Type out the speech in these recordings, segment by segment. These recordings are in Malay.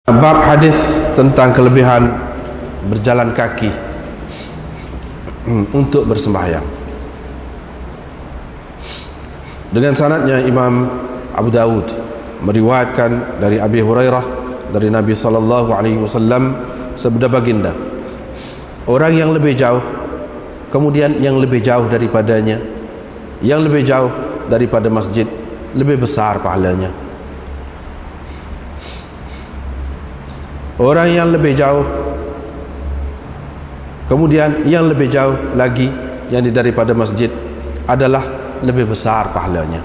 Bab hadis tentang kelebihan berjalan kaki untuk bersembahyang. Dengan sanadnya Imam Abu Dawud meriwayatkan dari Abi Hurairah dari Nabi SAW sabda baginda, orang yang lebih jauh, kemudian yang lebih jauh daripadanya, yang lebih jauh daripada masjid, lebih besar pahalanya. Orang yang lebih jauh, kemudian yang lebih jauh lagi yang daripada masjid adalah lebih besar pahalanya.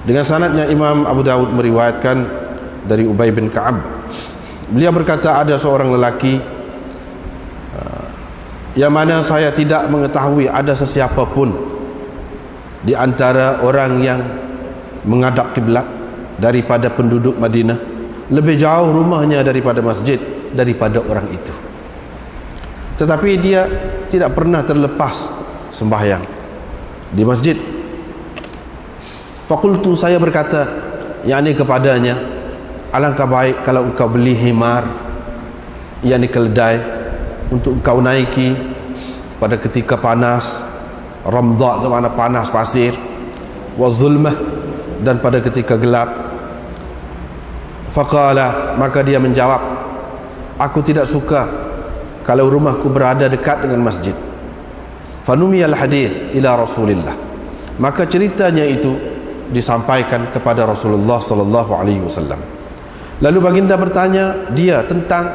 Dengan sanadnya Imam Abu Dawud meriwayatkan dari Ubay bin Ka'ab. Beliau berkata, ada seorang lelaki yang mana saya tidak mengetahui ada sesiapa pun di antara orang yang menghadap kiblat daripada penduduk Madinah, lebih jauh rumahnya daripada masjid daripada orang itu, tetapi dia tidak pernah terlepas sembahyang di masjid. Fakultu, saya berkata, yakni kepadanya, alangkah baik kalau engkau beli himar, yakni keledai, untuk engkau naiki pada ketika panas, ramdha itu mana panas pasir, wa zulmah, dan pada ketika gelap. Faqala, maka dia menjawab, aku tidak suka kalau rumahku berada dekat dengan masjid. Fanumiyal hadis ila Rasulillah, maka ceritanya itu disampaikan kepada Rasulullah sallallahu alaihi wasallam. Lalu baginda bertanya dia tentang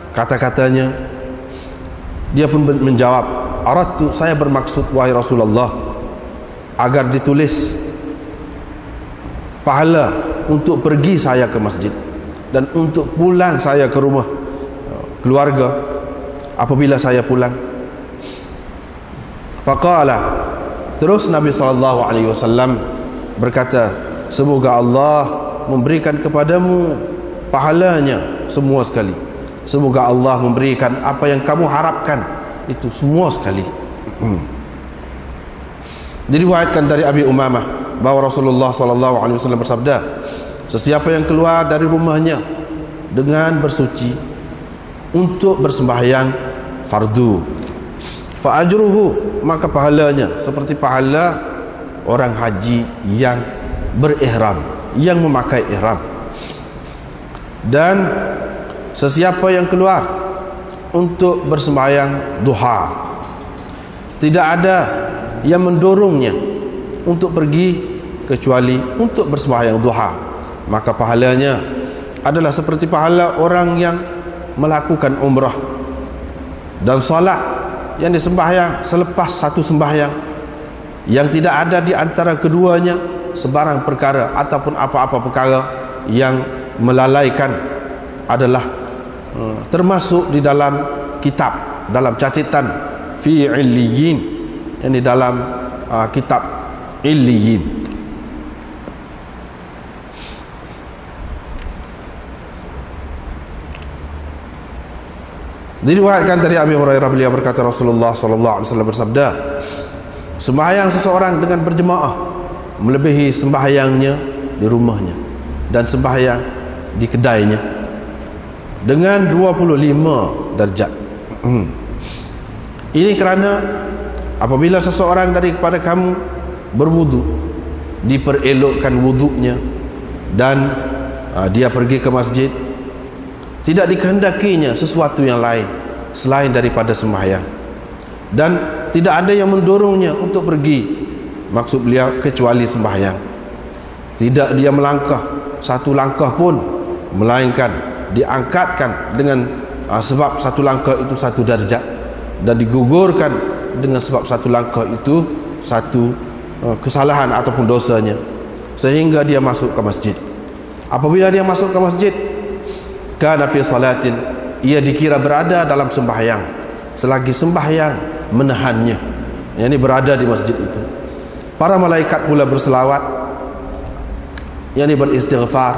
kata-katanya. Dia pun menjawab, aradtu, saya bermaksud wahai Rasulullah, agar ditulis pahala untuk pergi saya ke masjid dan untuk pulang saya ke rumah keluarga apabila saya pulang. Faqala, terus Nabi SAW berkata, semoga Allah memberikan kepadamu pahalanya semua sekali, semoga Allah memberikan apa yang kamu harapkan itu semua sekali. Diriwayatkan dari Abi Umamah bahwa Rasulullah SAW bersabda, sesiapa yang keluar dari rumahnya dengan bersuci untuk bersembahyang fardu, fa ajruhu, maka pahalanya seperti pahala orang haji yang berihram, yang memakai ihram. Dan sesiapa yang keluar untuk bersembahyang duha, tidak ada yang mendorongnya untuk pergi kecuali untuk bersembahyang duha, maka pahalanya adalah seperti pahala orang yang melakukan umrah dan salat yang disembahyang selepas satu sembahyang, yang tidak ada di antara keduanya sebarang perkara ataupun apa-apa perkara yang melalaikan, adalah termasuk di dalam kitab, dalam catatan fi illiyin, yang di dalam kitab illiyin. Diriwayatkan dari Abi Hurairah, beliau berkata, Rasulullah SAW bersabda, sembahyang seseorang dengan berjemaah melebihi sembahyangnya di rumahnya dan sembahyang di kedainya dengan 25 darjat. Ini kerana apabila seseorang daripada kamu berwudu, diperelokkan wuduknya, dan dia pergi ke masjid, tidak dikehendakinya sesuatu yang lain selain daripada sembahyang, dan tidak ada yang mendorongnya untuk pergi, maksud beliau, kecuali sembahyang. Tidak dia melangkah satu langkah pun, melainkan diangkatkan dengan sebab satu langkah itu satu darjat, dan digugurkan dengan sebab satu langkah itu satu kesalahan ataupun dosanya, sehingga dia masuk ke masjid. Apabila dia masuk ke masjid, kana fi salatin, ia dikira berada dalam sembahyang selagi sembahyang menahannya, yakni berada di masjid itu. Para malaikat pula berselawat, yakni beristighfar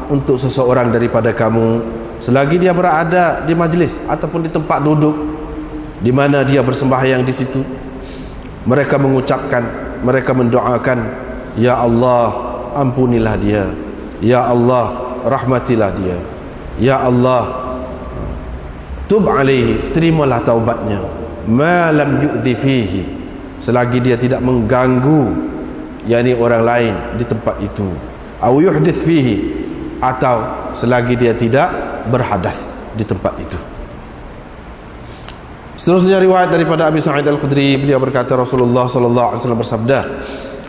untuk seseorang daripada kamu selagi dia berada di majlis ataupun di tempat duduk di mana dia bersembahyang di situ. Mereka mengucapkan, mereka mendoakan, ya Allah ampunilah dia, ya Allah rahmatilah dia, ya Allah, tub alaihi, terimalah taubatnya, ma lam yu'dhi fihi, selagi dia tidak mengganggu yakni orang lain di tempat itu, au yuhdits fihi, atau selagi dia tidak berhadas di tempat itu. Seterusnya riwayat daripada Abi Sa'id Al-Khudri, beliau berkata Rasulullah sallallahu alaihi wasallam bersabda,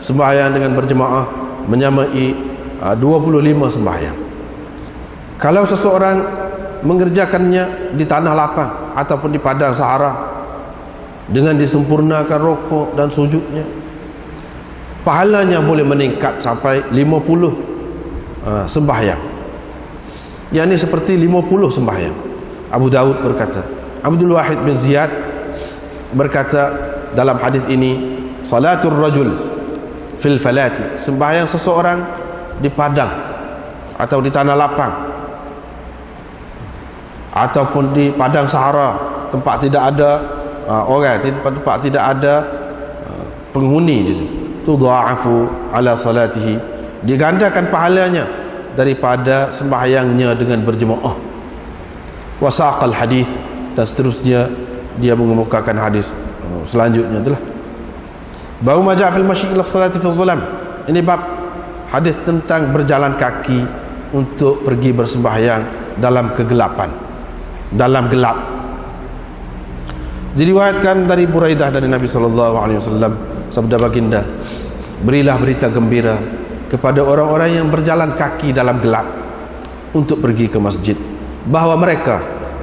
sembahyang dengan berjemaah menyamai 25 sembahyang. Kalau seseorang mengerjakannya di tanah lapang ataupun di padang sahara dengan disempurnakan rukuk dan sujudnya, pahalanya boleh meningkat sampai 50 sembahyang, yakni seperti 50 sembahyang. Abu Daud berkata, Abdul Wahid bin Ziyad berkata dalam hadis ini, salatul rajul fil falati, sembahyang seseorang di padang atau di tanah lapang ataupun di padang sahara, tempat tidak ada orang, tempat tidak ada penghuni di situ, tudha'afu ala salatihi, digandakan pahalanya daripada sembahyangnya dengan berjemaah. Wasaqal hadis, dan seterusnya dia mengemukakan hadis selanjutnya adalah bau ma ja'a fil masyi' ila salati fi dhulam. Ini bab hadis tentang berjalan kaki untuk pergi bersembahyang dalam kegelapan, dalam gelap. Diriwayatkan dari Buraidah dari Nabi sallallahu alaihi wasallam, sabda baginda, berilah berita gembira kepada orang-orang yang berjalan kaki dalam gelap untuk pergi ke masjid, bahawa mereka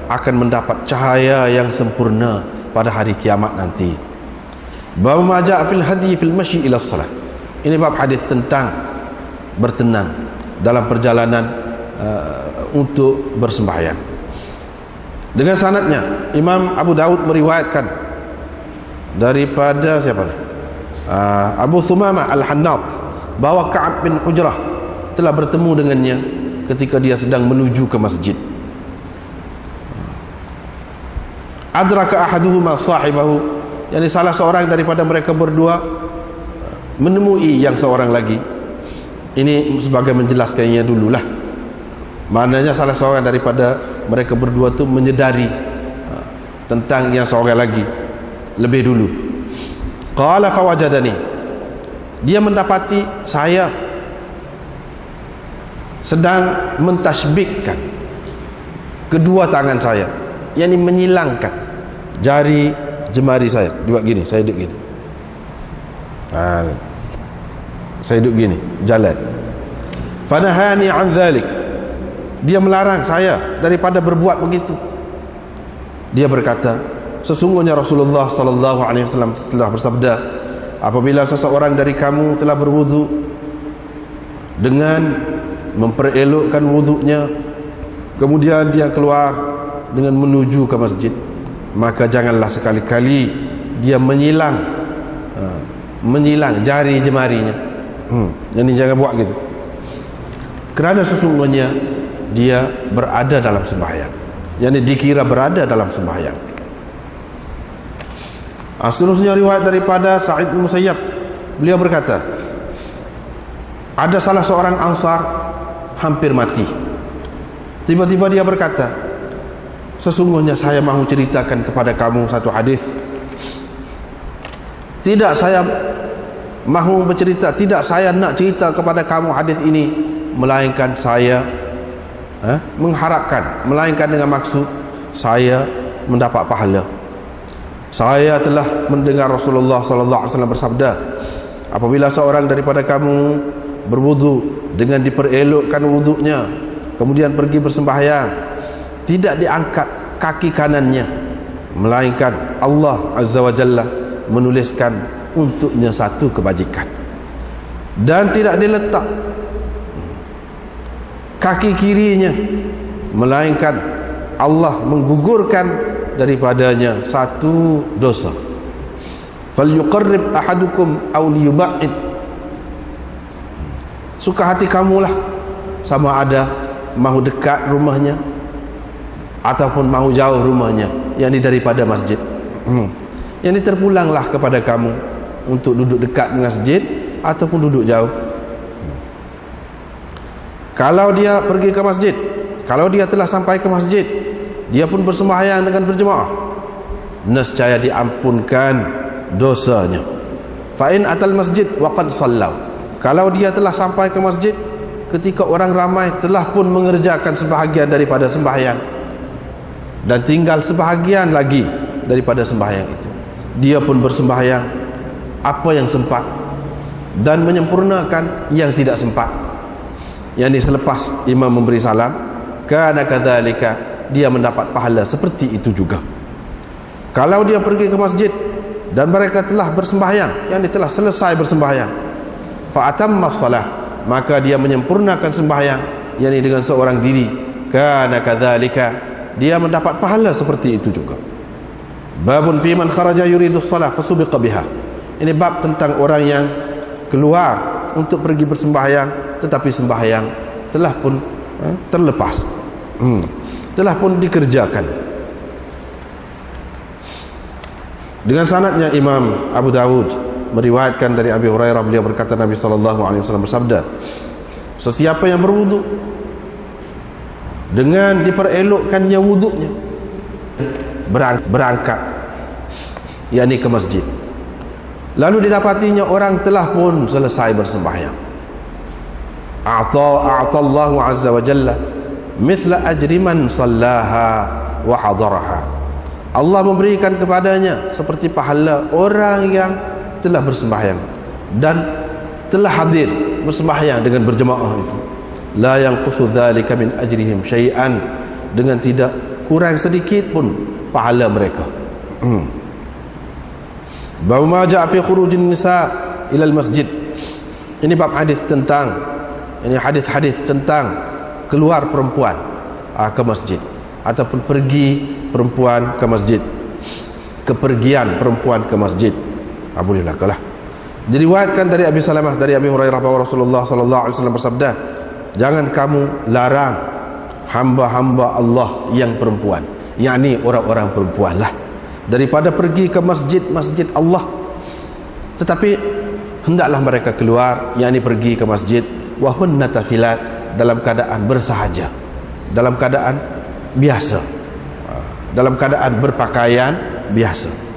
akan mendapat cahaya yang sempurna pada hari kiamat nanti. Bab ma ja'a fil hadi fil masyi ila shalah. Ini bab hadis tentang bertenang dalam perjalanan untuk bersembahyang. Dengan sanadnya Imam Abu Daud meriwayatkan daripada siapa? Abu Thumamah Al-Hannat, bahawa Ka'ab bin Ujrah telah bertemu dengannya ketika dia sedang menuju ke masjid. Adraka ahaduhuma sahibahu, yakni salah seorang daripada mereka berdua menemui yang seorang lagi. Ini sebagai menjelaskannya dululah. Maknanya salah seorang daripada mereka berdua itu menyedari tentang yang seorang lagi lebih dulu. Qala fawajadani, dia mendapati saya sedang mentasbihkan kedua tangan saya, yakni menyilangkan jari jemari saya. Buat gini, saya duduk gini, saya duduk gini, jalan. Fanahani an dhalik, dia melarang saya daripada berbuat begitu. Dia berkata, sesungguhnya Rasulullah sallallahu alaihi wasallam telah bersabda, apabila seseorang dari kamu telah berwudu dengan memperelokkan wudunya, kemudian dia keluar dengan menuju ke masjid, maka janganlah sekali-kali dia menyilang jari jemarinya. Jadi jangan buat gitu, kerana sesungguhnya dia berada dalam sembahyang, yakni dikira berada dalam sembahyang. Seterusnya riwayat daripada Sa'id bin Musayyab, beliau berkata, ada salah seorang Ansar hampir mati. Tiba-tiba dia berkata, sesungguhnya saya mahu ceritakan kepada kamu satu hadis. Tidak saya mahu bercerita, tidak saya nak cerita kepada kamu hadis ini, melainkan saya mengharapkan, melainkan dengan maksud saya mendapat pahala. Saya telah mendengar Rasulullah sallallahu alaihi wasallam bersabda, apabila seorang daripada kamu berwudu dengan diperelokkan wudunya, kemudian pergi bersembahyang, tidak diangkat kaki kanannya, melainkan Allah Azza wa Jalla menuliskan untuknya satu kebajikan, dan tidak diletak kaki kirinya, melainkan Allah menggugurkan daripadanya satu dosa. Falyuqarrib ahadukum aw liyub'id, suka hati kamulah, sama ada mahu dekat rumahnya ataupun mahu jauh rumahnya, yakni daripada masjid. Yakni terpulanglah kepada kamu untuk duduk dekat dengan masjid ataupun duduk jauh. Kalau dia pergi ke masjid, kalau dia telah sampai ke masjid, dia pun bersembahyang dengan berjemaah, nescaya diampunkan dosanya. Fa in atal masjid wa qad sallau, kalau dia telah sampai ke masjid ketika orang ramai telah pun mengerjakan sebahagian daripada sembahyang, dan tinggal sebahagian lagi daripada sembahyang itu, dia pun bersembahyang apa yang sempat dan menyempurnakan yang tidak sempat, yakni selepas imam memberi salam, kana kadzalika, dia mendapat pahala seperti itu juga. Kalau dia pergi ke masjid dan mereka telah bersembahyang, yakni telah selesai bersembahyang, fa atamma shalah, maka dia menyempurnakan sembahyang, yakni dengan seorang diri, kana kadzalika, dia mendapat pahala seperti itu juga. Babun fi man kharaja yuridu shalah fasubiqa biha, ini bab tentang orang yang keluar untuk pergi bersembahyang tetapi sembahyang telah pun terlepas, telah pun dikerjakan. Dengan sanadnya Imam Abu Dawud meriwayatkan dari Abi Hurairah, beliau berkata Nabi SAW bersabda, sesiapa yang berwudu dengan diperelokkannya wudunya berangkat, yakni ke masjid, lalu didapatinya orang telah pun selesai bersembahyang, a'tallahu azza wa jalla mithla ajri man sallaha wa hadaraha, Allah memberikan kepadanya seperti pahala orang yang telah bersembahyang dan telah hadir bersembahyang dengan berjemaah itu. La yanqusu dzalika min ajrihim syai'an, dengan tidak kurang sedikit pun pahala mereka. Bab ma ja'a fi khurujin nisa ila al-masjid, ini bab hadis tentang, ini hadis-hadis tentang keluar perempuan ke masjid, ataupun pergi perempuan ke masjid, kepergian perempuan ke masjid. Boleh lah. Diriwayatkan dari Abi Salamah dari Abi Hurairah bahwa Rasulullah SAW bersabda, jangan kamu larang hamba-hamba Allah yang perempuan, yakni orang-orang perempuan lah, daripada pergi ke masjid Allah, tetapi hendaklah mereka keluar, yakni pergi ke masjid, wa hunna tafilat, dalam keadaan bersahaja, dalam keadaan biasa, dalam keadaan berpakaian biasa.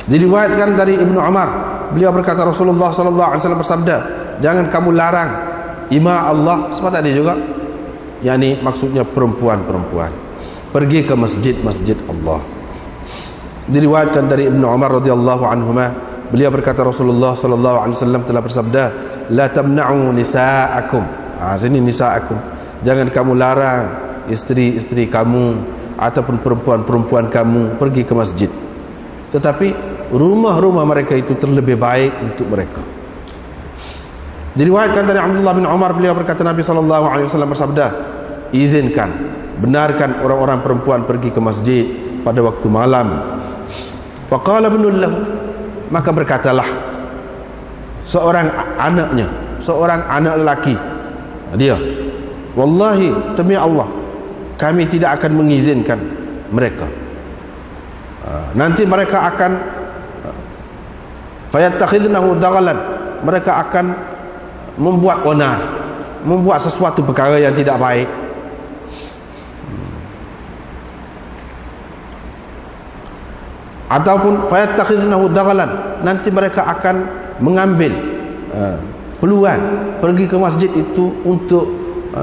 Diriwayatkan dari Ibnu Umar, beliau berkata Rasulullah SAW bersabda, jangan kamu larang ima Allah, sebab tadi juga, yakni maksudnya perempuan-perempuan pergi ke masjid Allah. Diriwayatkan dari Ibnu Umar radhiyallahu anhuma, beliau berkata Rasulullah SAW telah bersabda, la tamna'u nisa'akum, sini nisa'akum, jangan kamu larang isteri-isteri kamu ataupun perempuan-perempuan kamu pergi ke masjid, tetapi rumah-rumah mereka itu terlebih baik untuk mereka. Diriwayatkan dari Abdullah bin Umar, beliau berkata Nabi SAW bersabda, izinkan, benarkan orang-orang perempuan pergi ke masjid pada waktu malam. Faqala ibnul lahu, maka berkatalah seorang anaknya, seorang anak lelaki dia, wallahi, demi Allah, kami tidak akan mengizinkan mereka. Nanti mereka akan fayattakhidnahu daghalan, mereka akan membuat onar, membuat sesuatu perkara yang tidak baik. Ataupun fayattakhidnahu daghalan, nanti mereka akan mengambil peluang pergi ke masjid itu untuk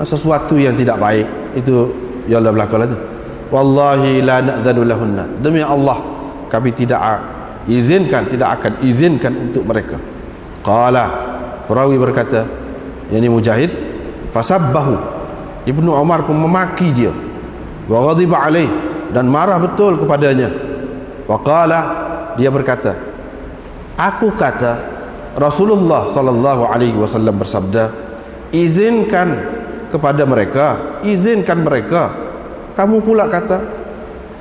sesuatu yang tidak baik. Itu ya Allah belakang itu. Wallahi la na'dzanu lahunna, demi Allah kami tidak izinkan, tidak akan izinkan untuk mereka. Qala, perawi berkata, yakni Mujahid, fasabbahu, Ibnu Umar pun memaki dia, wa ghadiba alaih, dan marah betul kepadanya. Wa qala, dia berkata, aku kata Rasulullah SAW bersabda, izinkan kepada mereka, izinkan mereka. Kamu pula kata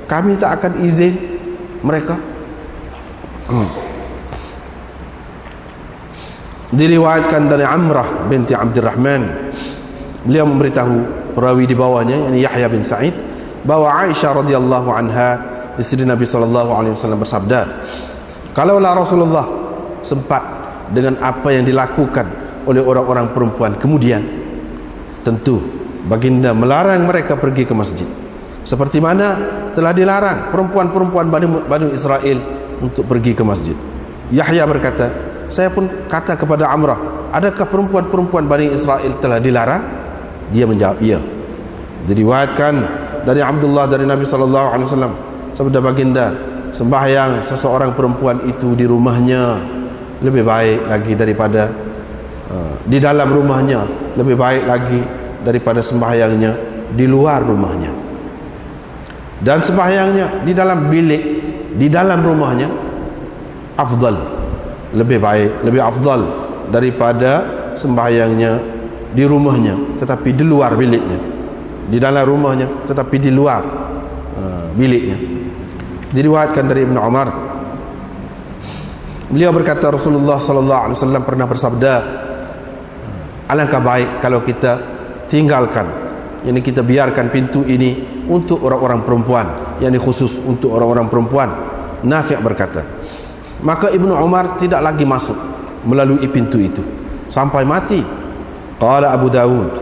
kami tak akan izin mereka. Diriwayatkan dari Amrah binti Abdurrahman, beliau memberitahu perawi di bawahnya, yakni Yahya bin Sa'id, bahwa Aisyah radhiyallahu anha, istri Nabi SAW bersabda, kalaulah Rasulullah sempat dengan apa yang dilakukan oleh orang-orang perempuan kemudian, tentu baginda melarang mereka pergi ke masjid, seperti mana telah dilarang perempuan-perempuan Bani Israel untuk pergi ke masjid. Yahya berkata, saya pun kata kepada Amrah, adakah perempuan-perempuan Bani Israel telah dilarang? Dia menjawab, iya. Diriwayatkan dari Abdullah dari Nabi SAW, sabda baginda, sembahyang seseorang perempuan itu di rumahnya lebih baik lagi daripada di dalam rumahnya, lebih baik lagi daripada sembahyangnya di luar rumahnya. Dan sembahyangnya di dalam bilik, di dalam rumahnya afdal, lebih baik, lebih afdal daripada sembahyangnya di rumahnya tetapi di luar biliknya, di dalam rumahnya tetapi di luar biliknya. Diriwayatkan dari Ibnu Umar, beliau berkata, Rasulullah sallallahu alaihi wasallam pernah bersabda, alangkah baik kalau kita tinggalkan, yakni kita biarkan pintu ini untuk orang-orang perempuan, yakni khusus untuk orang-orang perempuan. Nafi' berkata, maka Ibnu Umar tidak lagi masuk melalui pintu itu sampai mati. Qala Abu Dawud,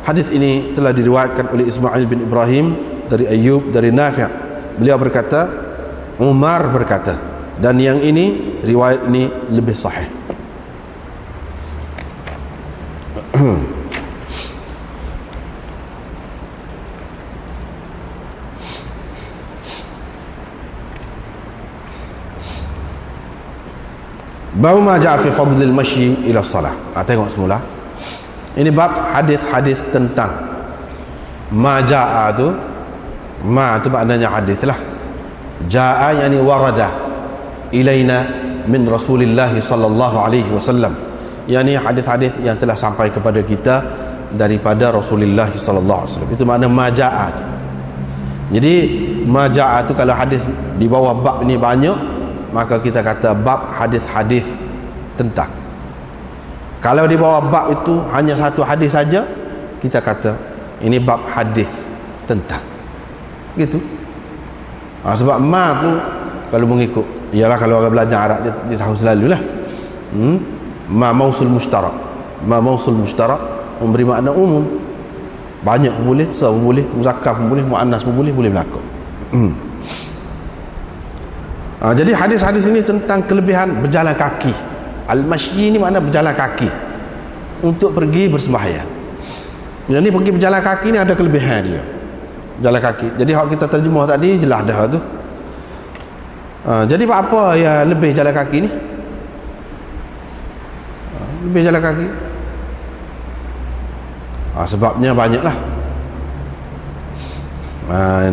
hadis ini telah diriwayatkan oleh Ismail bin Ibrahim dari Ayyub dari Nafi'. Beliau berkata, Umar berkata, dan yang ini, riwayat ini lebih sahih. Bab ma ja'a fi fadlil masyi ila salah. Tengok semula. Ini bab hadis-hadis tentang ma ja'a tu. Ma tu maknanya hadis lah. Ja'a yani warada ilaina min Rasulillah sallallahu alaihi wasallam. Yani hadis-hadis yang telah sampai kepada kita daripada Rasulullah sallallahu alaihi wasallam. Itu makna ma ja'a. Jadi ma ja'a tu kalau hadis di bawah bab ni banyak, maka kita kata bab hadis-hadis tentang. Kalau di bawah bab itu hanya satu hadis saja, kita kata ini bab hadis tentang. Gitu. Sebab ma tu kalau mengikut, ialah kalau orang belajar Arab dia tahu selalulah. Ma mausul mushtarak. Ma mausul mushtarak memberi makna umum. Banyak pun boleh, se pun boleh, muzakkar pun boleh, muannas pun boleh berlaku. Jadi hadis-hadis ini tentang kelebihan berjalan kaki. Al-masyi ini makna berjalan kaki untuk pergi bersembahyang. Jadi pergi berjalan kaki ni ada kelebihan dia. Jalan kaki. Jadi hak kita terjemah tadi jelas dah tu. Jadi apa yang lebih jalan kaki ni? Lebih jalan kaki. Sebabnya banyaklah.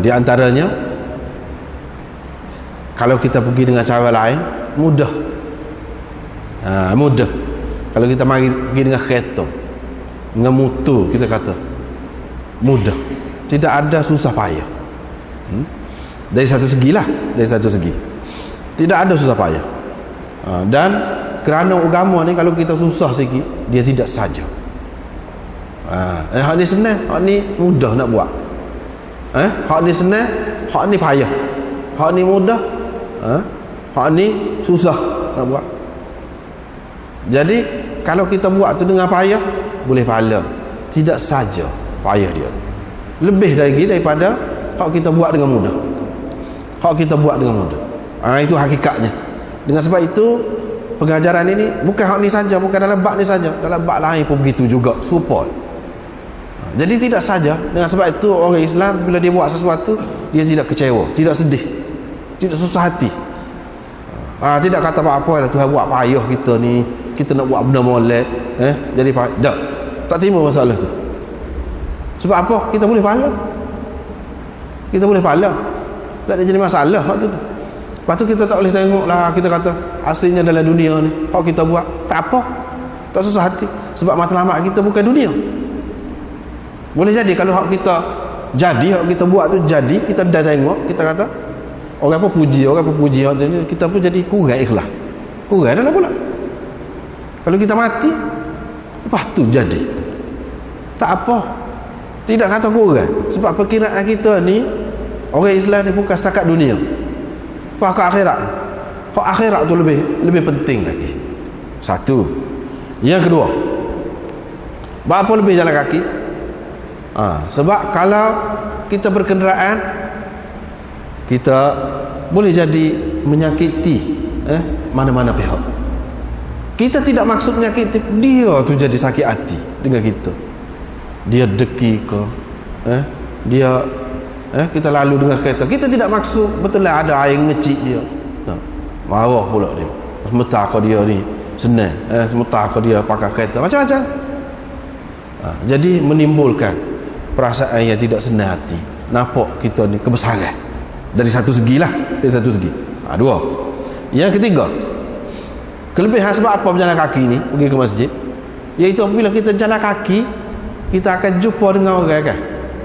Di antaranya, kalau kita pergi dengan cara lain mudah. Mudah. Kalau kita pergi dengan kereta, dengan motor, kita kata mudah. Tidak ada susah payah. Dari satu segi lah, dari satu segi tidak ada susah payah. Dan kerana agama ni kalau kita susah sikit, dia tidak saja. Hak ni senang, hak ni mudah nak buat. Hak ni senang, hak ni payah. Hak ni mudah, hak ni susah nak buat. Jadi kalau kita buat tu dengan payah, boleh pahala. Tidak saja payah dia, lebih lagi daripada hak kita buat dengan mudah. Hak kita buat dengan mudah. Itu hakikatnya. Dengan sebab itu pengajaran ini bukan hak ni saja, bukan dalam bab ni saja, dalam bab lain pun begitu juga, support. Jadi tidak saja. Dengan sebab itu orang Islam bila dia buat sesuatu, dia tidak kecewa, tidak sedih, tidak susah hati. Tidak kata apa-apa lah Tuhan buat payah kita ni, kita nak buat benda molek, jadi payah. Tak terima masalah tu. Sebab apa? Kita boleh pahala. Kita boleh pahala. Tak ada jadi masalah waktu tu. Lepas tu kita tak boleh tengok lah, kita kata aslinya dalam dunia ni hak kita buat tak apa, tak susah hati. Sebab matlamat kita bukan dunia. Boleh jadi kalau hak kita jadi, hak kita buat tu jadi, kita dah tengok, kita kata orang apa puji, kita pun jadi kurang ikhlas. Kurang dah lah pula. Kalau kita mati, lepas tu jadi tak apa, tidak kata kurang. Sebab perkiraan kita ni, orang Islam ni bukan setakat dunia, apa ke akhirat. Hak akhirat tu lebih penting lagi. Satu. Yang kedua, apa lebih jalan kaki? Sebab kalau kita berkenderaan, kita boleh jadi menyakiti mana-mana pihak. Kita tidak maksud menyakiti, dia tu jadi sakit hati dengan kita. Dia deki ke, dia kita lalu dengan kereta, kita tidak maksud betul lah ada air ngecik dia. Marah pula dia. Sementara kau dia ni senang, sementara kau dia pakai kereta macam-macam. Jadi menimbulkan perasaan yang tidak senang hati. Nampak kita ni kebesaran dari satu segi lah, dari satu segi. Dua. Yang ketiga, kelebihan sebab apa berjalan kaki ni pergi ke masjid, iaitu apabila kita jalan kaki, kita akan jumpa dengan orang kan.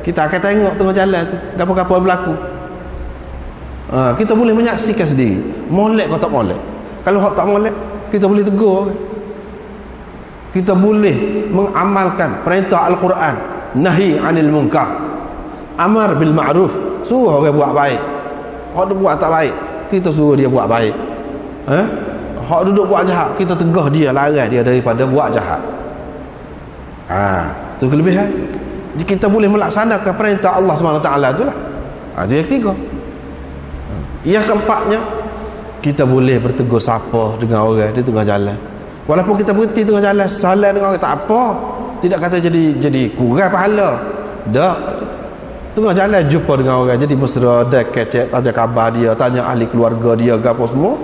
Kita akan tengok tengah jalan tu apa-apa berlaku. Kita boleh menyaksikan sendiri, molek atau tak molek. Kalau hak tak molek, kita boleh tegur. Kita boleh mengamalkan perintah Al-Quran, nahi anil munkar, amar bil ma'ruf, suruh orang buat baik. Hak dia buat tak baik, kita suruh dia buat baik. Hak duduk buat jahat, kita tegah dia, larang dia daripada buat jahat. Itu kelebihan. Jadi kita boleh melaksanakan perintah Allah SWT itulah. Itu yang ketiga. Yang keempatnya, kita boleh bertegur sapa dengan orang di tengah jalan. Walaupun kita berhenti tengah jalan, salam dengan orang, tak apa. Tidak kata jadi kurang pahala. Dah. Tengah jalan jumpa dengan orang, jadi mesra, dah kecek, tanya khabar dia, tanya ahli keluarga dia, apa semua.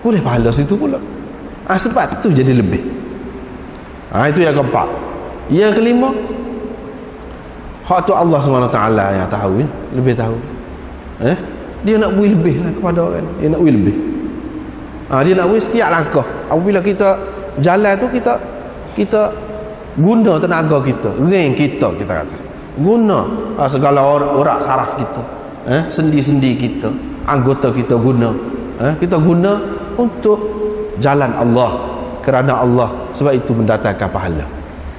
Boleh pahala situ pula. Sebab tu jadi lebih. Itu yang keempat. Yang kelima, hak tu Allah SWT yang tahu, lebih tahu. Dia nak beri lebih lah kepada orang. Dia nak beri lebih. Dia nak beri setiap langkah. Apabila kita jalan tu, kita guna tenaga kita, ring kita kata. Guna segala orang saraf kita, sendi-sendi kita, anggota kita guna. Kita guna untuk jalan Allah, kerana Allah. Sebab itu mendatangkan pahala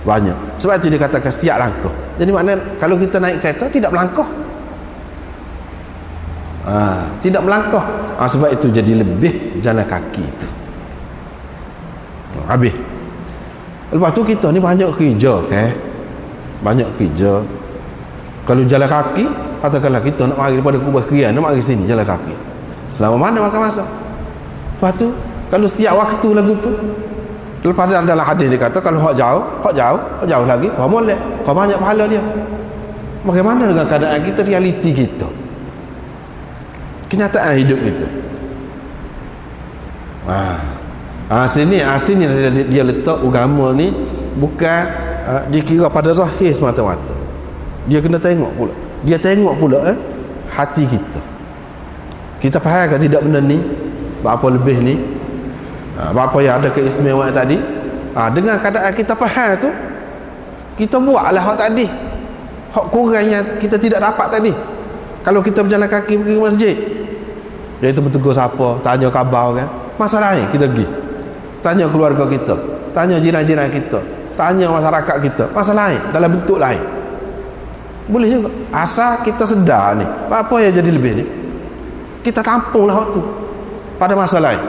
banyak. Sebab itu dikatakan setiap langkah. Jadi maknanya kalau kita naik kereta tidak melangkah, tidak melangkah. Sebab itu jadi lebih jalan kaki itu. Habis. Lepas tu kita ni banyak kerja kan, banyak kerja. Kalau jalan kaki, katakanlah kita nak mari daripada Kubah Krian, nak mari sini jalan kaki, selama mana makan masa. Lepas tu kalau setiap waktu lagu tu, lepas dalam hadis dia kata kalau hak jauh lagi, kau molek, kau banyak pahala dia. Bagaimana dengan keadaan kita, realiti kita, kenyataan hidup kita? Sini dia letak agama ni bukan dikira pada zahir semata-mata. Dia kena tengok pula. Dia tengok pula hati kita. Kita faham ke tidak benda ni? Apa lebih ni? Apa yang ada keistimewaan tadi? Dengan keadaan kita faham tu, kita buatlah hak tadi. Hak kurang yang kita tidak dapat tadi. Kalau kita berjalan kaki pergi ke masjid, iaitu bertegur siapa, tanya khabar kan, masalah lain kita pergi. Tanya keluarga kita, tanya jiran-jiran kita, tanya masyarakat kita, masalah lain dalam bentuk lain. Boleh juga. Asal kita sedar ni, apa yang jadi lebih ni, kita tampunglah hak tu pada masa lain.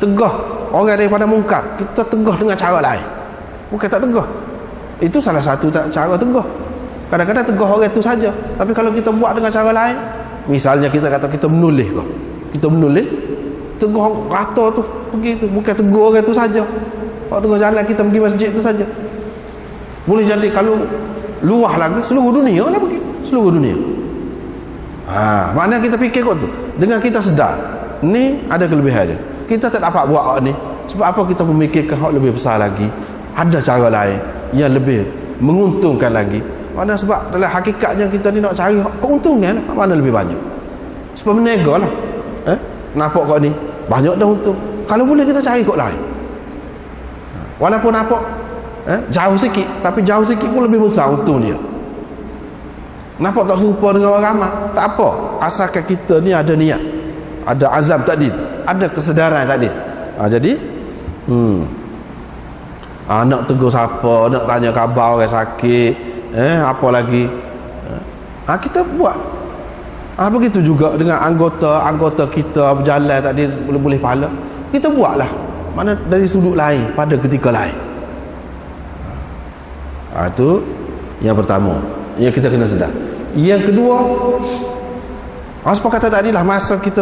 Tegah orang daripada mungkar, kita tegah dengan cara lain, bukan tak tegah. Itu salah satu cara tegah. Kadang-kadang tegah orang itu saja, tapi kalau kita buat dengan cara lain, misalnya kita kata kita menulis kau, kita menulis, tegah rata tu pergi tu, bukan tegur orang itu saja. Kalau tengah jalan kita pergi masjid tu saja, boleh jadi. Kalau luah lagi, seluruh dunia lah pergi, seluruh dunia. Maknanya kita fikir kot tu, dengan kita sedar ni ada kelebihan dia, kita tak dapat buat hak ni. Sebab apa? Kita memikirkan hak lebih besar lagi, ada cara lain yang lebih menguntungkan lagi. Mana sebab dalam hakikatnya kita ni nak cari keuntungan lah, mana lebih banyak. Sebab menega lah, nampak kau ni banyak dah untung, kalau boleh kita cari kok lain. Walaupun nampak jauh sikit, tapi jauh sikit pun lebih besar untung dia. Nampak tak serupa dengan orang ramai, tak apa, asalkan kita ni ada niat, ada azam tadi, ada kesedaran tadi. Jadi nak tegur siapa, nak tanya khabar orang sakit, apa lagi, kita buat. Begitu juga dengan anggota kita berjalan tadi, boleh pahala, kita buatlah, mana dari sudut lain pada ketika lain. Itu Yang pertama, yang kita kena sedar. Yang kedua, sebab kata tadi lah, masa kita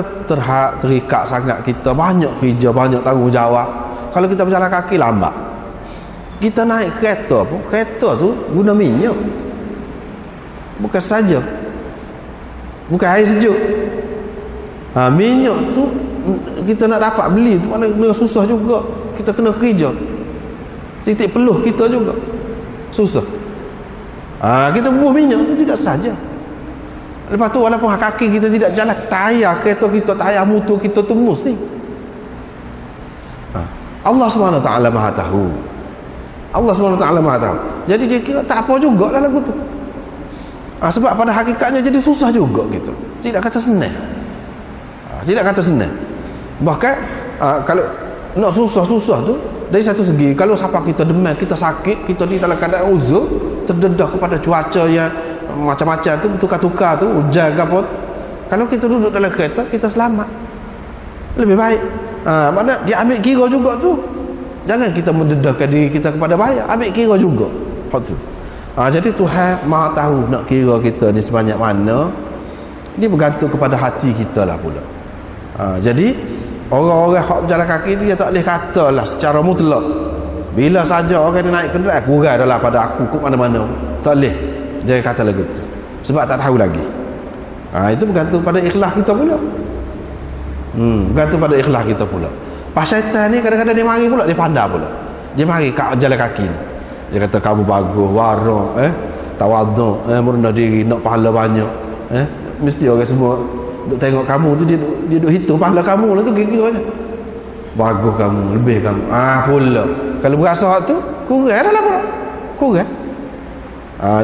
terikat sangat, kita banyak kerja, banyak tanggungjawab. Kalau kita berjalan kaki lambat. Kita naik kereta pun, kereta tu guna minyak. Bukan saja, bukan air sejuk. Minyak tu kita nak dapat beli tu mana susah juga. Kita kena kerja. Titik peluh kita juga susah. Kita bubuh minyak tu tidak saja. Lepas tu walaupun kaki kita tidak jalan, tayar kereta kita, tayar motor kita tu mesti. Allah SWT Maha tahu. Allah SWT Maha tahu. Jadi dia kira tak apa juga lah lagu tu. Sebab pada hakikatnya jadi susah juga gitu. Tidak kata senang. Tidak kata senang. Bahkan kalau nak susah-susah tu, dari satu segi, kalau siapa kita demam, kita sakit, kita di dalam keadaan uzur, terdedah kepada cuaca yang macam-macam tu, bertukar-tukar tu, hujan ke apa, kalau kita duduk dalam kereta, kita selamat, lebih baik. Mana dia ambil kira juga tu. Jangan kita mendedahkan diri kita kepada bahaya, ambil kira juga. Jadi Tuhan Maha tahu nak kira kita ni sebanyak mana. Ini bergantung kepada hati kita lah pula. Jadi orang-orang hak berjalan kaki dia tak boleh katalah secara mutlak, bila saja orang dia naik kenderaan, kurang adalah pada aku ke mana-mana. Tak boleh jangan kata lagu tu, sebab tak tahu lagi. Itu bergantung pada ikhlas kita pula. Bergantung pada ikhlas kita pula. Pas syaitan ni kadang-kadang dia mari pula, dia pandai pula. Dia mari kat jalan kaki ni. Dia kata kamu bagus, warok, tawaduk, merendah diri, nak pahala banyak. Mesti orang semua duk tengok kamu tu, dia duk hitung pahala kamu lah tu, kira-kiranya. Bagus kamu, lebih kamu. Pula. Kalau berasa hak tu, kurang dah lah pula. Kurang.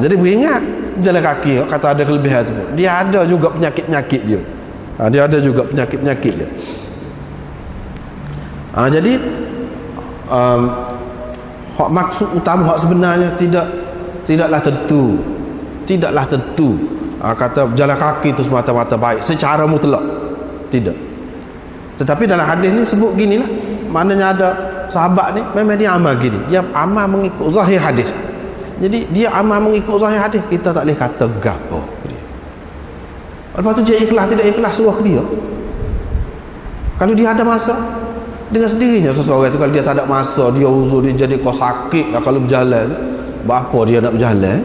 Jadi beringat jalan kaki, kata ada kelebihan tu. Dia ada juga penyakit-penyakit dia. Dia ada juga penyakit-penyakit dia. Jadi hak maksud utama, hak sebenarnya tidaklah tentu kata jalan kaki itu semata-mata baik secara mutlak, tidak. Tetapi dalam hadis ni sebut gini lah, maknanya ada sahabat ni memang dia amal gini, dia amal mengikut zahir hadis. Jadi dia amal mengikut zahir hadis, kita tak boleh kata gapo dia. Lepas tu dia ikhlas tidak ikhlas suruh dia. Kalau dia ada masa dengan sendirinya, seseorang itu kalau dia tak ada masa, dia uzur, dia jadi kau sakit lah kalau berjalan, berapa dia nak berjalan,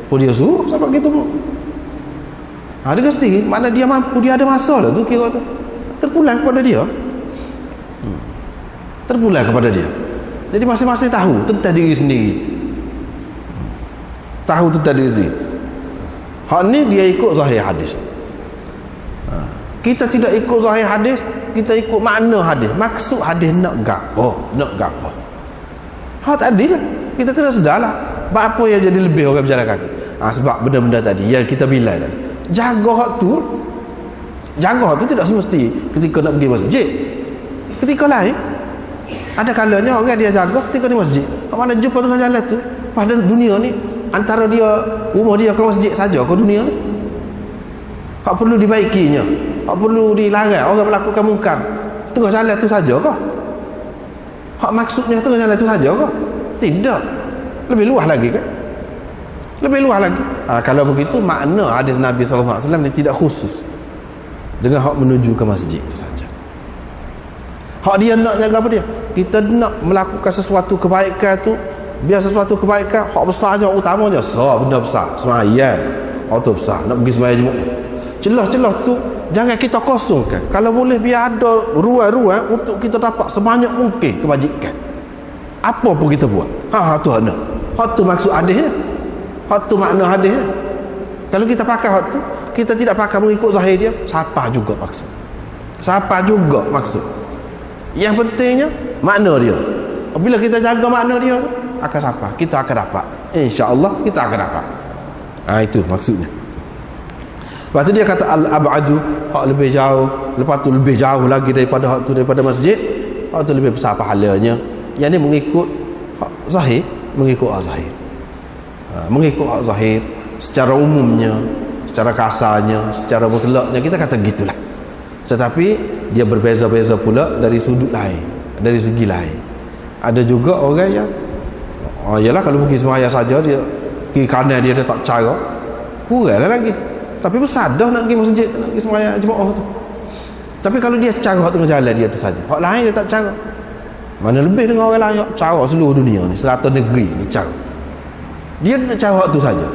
pun dia suruh sampai gitu pun. Dengan sendiri, mana dia mampu, dia ada masa lah tu, kira tu terpulang kepada dia. Terpulang kepada dia. Jadi masing-masing tahu tentang diri sendiri. Tahu tentang diri sendiri. Hak ni dia ikut zahir hadis. Kita tidak ikut zahir hadis, kita ikut makna hadis. Maksud hadis nak gapo, nak gapo. Hak tadi lah, kita kena sedarlah apa yang jadi lebih orang berjalan kaki. Sebab benda-benda tadi yang kita bilai tadi, jaga hak tu tidak semesti ketika nak pergi masjid. Ketika lain ada kalanya orang dia jaga ketika di masjid. Mana jumpa tengah jalan tu, pada dunia ni antara dia rumah dia ke masjid saja ke dunia ni. Hak perlu dibaikinya, hak perlu dilarang orang melakukan mungkar tengah jalan tu saja ke? Hak maksudnya tengah jalan tu saja ke? Tidak. Lebih luas lagi kan? Lebih luas lagi. Kalau begitu makna hadis Nabi SAW ni tidak khusus dengan hak menuju ke masjid itu saja. Hak dia nak jaga apa dia? Kita nak melakukan sesuatu kebaikan tu, biar sesuatu kebaikan hak besarnya, utamanya benda besar, sembahyang. Hak tu besar, nak pergi sembahyang Jumaat. Celah-celah tu jangan kita kosongkan. Kalau boleh biar ada ruang-ruang untuk kita dapat sebanyak mungkin kebajikan. Apa pun kita buat. Tu ada. Hak tu maksud hadisnya. Hak tu makna hadisnya. Kalau kita pakai hak tu, kita tidak pakai mengikut zahir dia, siapa juga maksud. Siapa juga maksud. Yang pentingnya makna dia. Bila kita jaga makna dia, akan siapa? Kita akan dapat. Insya-Allah kita akan dapat. Itu maksudnya. Lepas tu dia kata al-ab'adu, hak lebih jauh. Lepas tu lebih jauh lagi daripada hak tu, daripada masjid. Hak tu lebih besar pahalanya. Yang ni mengikut hak zahir, mengikut hak zahir. Mengikut hak zahir secara umumnya, secara kasarnya, secara mutlaknya kita kata gitulah. Tetapi dia berbeza-beza pula dari sudut lain, dari segi lain. Ada juga orang yang yalah kalau pergi sembahyang saja dia kiri kanan dia tak cara, kuranglah lagi. Tapi besar dah nak pergi masjid, nak pergi sembahyang jemaah tu. Tapi kalau dia cara tengah jalan dia tu saja, hak lain dia tak cara. Mana lebih dengan orang lain cara seluruh dunia ni, 100 negeri ni cara. Dia nak cara tu saja.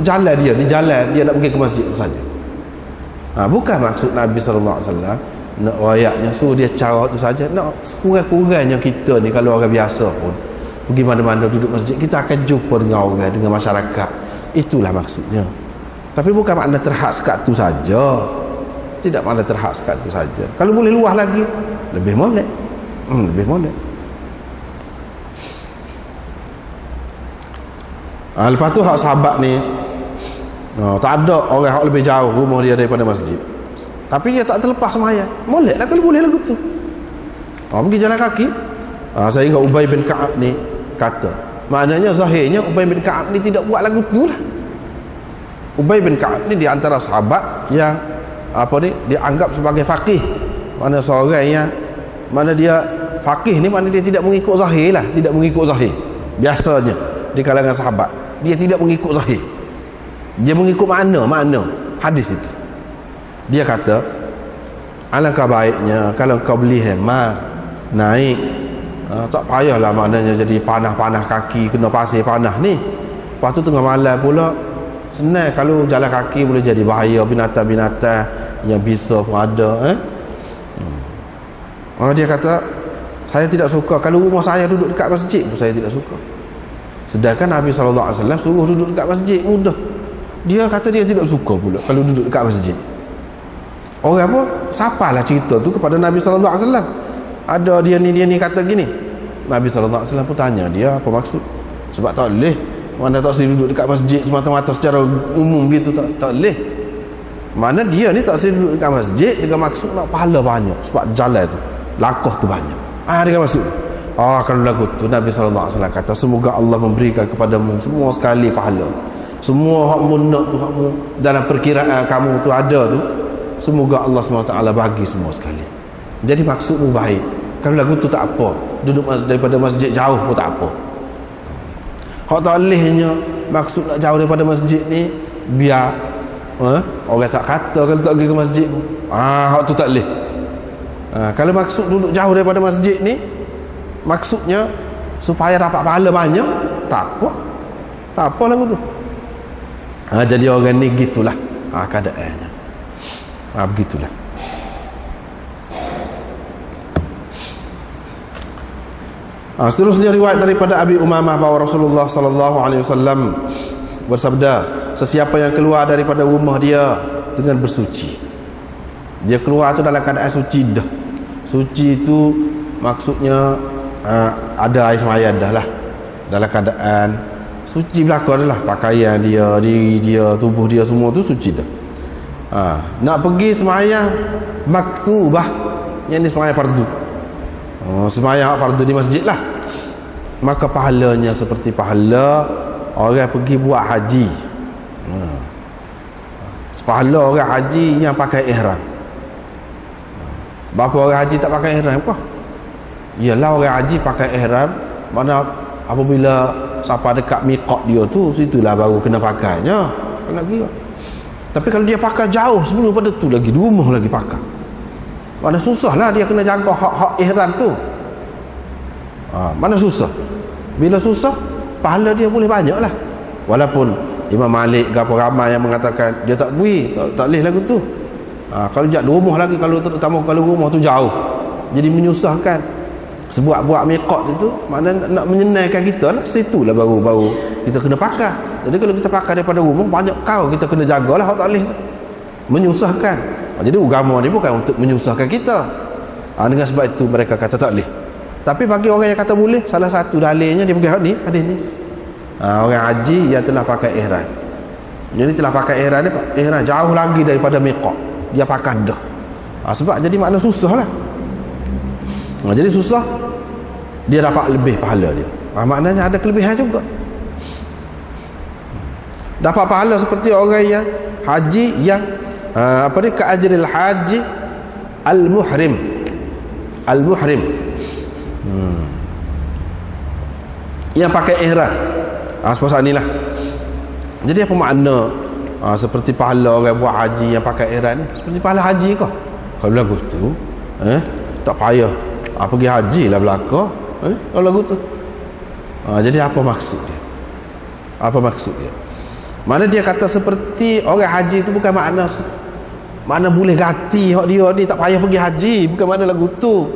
Jalan dia, di jalan dia nak pergi ke masjid tu saja. Bukan maksud Nabi sallallahu alaihi wasallam nak rayaknya suruh dia cara tu saja. Nak sekurang-kurangnya kita ni kalau orang biasa pun pergi mana-mana duduk masjid, kita akan jumpa dengan orang, dengan masyarakat. Itulah maksudnya. Tapi bukan makna terhad sekat tu saja. Tidak makna terhad sekat tu saja. Kalau boleh luah lagi, lebih molek. Lebih molek. Lepas tu hak sahabat ni, tak ada orang yang lebih jauh rumah dia daripada masjid, tapi dia tak terlepas sembahyang. Molek lah kalau boleh lagu tu. Pergi jalan kaki. Sehingga Ubay bin Ka'ab ni kata, maknanya zahirnya Ubay bin Ka'ab ni tidak buat lagu tu lah. Ubay bin Ka'ab ni di antara sahabat yang dianggap sebagai faqih. Mana seorang yang dia faqih ni, mana dia tidak mengikut zahir lah, tidak mengikut zahir. Biasanya di kalangan sahabat dia tidak mengikut zahir, dia mengikut makna hadis itu. Dia kata, alangkah baiknya kalau kau beli hemat naik, tak payahlah maknanya jadi panah-panah kaki, kena pasir panah ni. Lepas tu tengah malam pula senang, kalau jalan kaki boleh jadi bahaya, binatang-binatang yang bisa pun ada. Dia kata, saya tidak suka kalau rumah saya duduk dekat masjid pun saya tidak suka. Sedangkan Nabi SAW suruh duduk dekat masjid, mudah. Dia kata dia tidak suka pula kalau duduk dekat masjid. Orang pun sapalah cerita tu kepada Nabi SAW. Ada dia ni kata gini. Nabi SAW pun tanya dia apa maksud. Sebab tak boleh, mana tak boleh duduk dekat masjid semata-mata secara umum gitu, tak boleh. Mana dia ni tak boleh duduk dekat masjid dengan maksud nak pahala banyak, sebab jalan tu langkah tu banyak. Dengan maksud kalau lagu tu Nabi SAW kata, semoga Allah memberikan kepadamu semua sekali pahala. Semua hakmu nak tu, hakmu dalam perkiraan kamu tu ada tu, semoga Allah SWT bagi semua sekali. Jadi maksudmu baik. Kalau lagu tu tak apa, duduk daripada masjid jauh pun tak apa. Hak tak lehnya maksud nak jauh daripada masjid ni biar orang tak kata kalau tak pergi ke masjid. Hak tu tak leh. Kalau maksud duduk jauh daripada masjid ni maksudnya supaya dapat pahala banyak, tak apa lagu tu. Jadi orang ni gitulah keadaannya. Begitulah. Seterusnya riwayat daripada Abi Umamah bahawa Rasulullah sallallahu alaihi wasallam bersabda, sesiapa yang keluar daripada rumah dia dengan bersuci, dia keluar tu dalam keadaan suci dah. Suci itu maksudnya ada air sembahyang dah lah, dalam keadaan suci belaka adalah pakaian dia, diri dia, tubuh dia, semua tu suci dah. Nak pergi sembahyang maktubah, yang ni sembahyang fardu, sembahyang fardu di masjid lah, maka pahalanya seperti pahala orang pergi buat haji. Sepahala orang haji yang pakai ihram. Berapa orang haji tak pakai ihram apa? Ialah orang haji pakai ihram, mana apabila sampai dekat miqat dia tu, situlah baru kena pakainya, kena kira. Tapi kalau dia pakai jauh sebelum pada tu lagi, di rumah lagi pakai, mana susah lah dia kena jaga hak-hak ihram tu. Mana susah. Bila susah, pahala dia boleh banyak lah. Walaupun Imam Malik ke apa ramai yang mengatakan dia tak boleh, tak boleh lagu tu. Kalau jat rumah lagi, kalau terutama kalau rumah tu jauh, jadi menyusahkan. Sebuat-buat miqat itu makna nak menyenangkan kita lah, situlah baru kita kena pakai. Jadi kalau kita pakai daripada rumah, banyak kau kita kena jagalah hak tak boleh tu, menyusahkan. Jadi agama ni bukan untuk menyusahkan kita. Dengan sebab itu mereka kata tak boleh. Tapi bagi orang yang kata boleh, salah satu dalilnya dia pegang ni, hadis ni. Orang haji yang telah pakai ihram. Jadi telah pakai ihram ni, ihram jauh lagi daripada miqat, dia pakai dah. Sebab jadi makna susah lah. Jadi susah, dia dapat lebih pahala dia. Maknanya ada kelebihan juga. Dapat pahala seperti orang yang haji yang ka ajril haji al-muhrim. Al-muhrim. Yang pakai ihram. Sebab ni lah. Jadi apa makna seperti pahala orang buat haji yang pakai ihram ni? Seperti pahala haji kah? Kalau lagu tu tak payah pergi haji lah belaka. Kalau lagu tu jadi apa maksud dia? Apa maksud dia? Mana dia kata seperti orang haji tu bukan makna boleh ganti hak dia ni tak payah pergi haji, bukan makna lagu tu.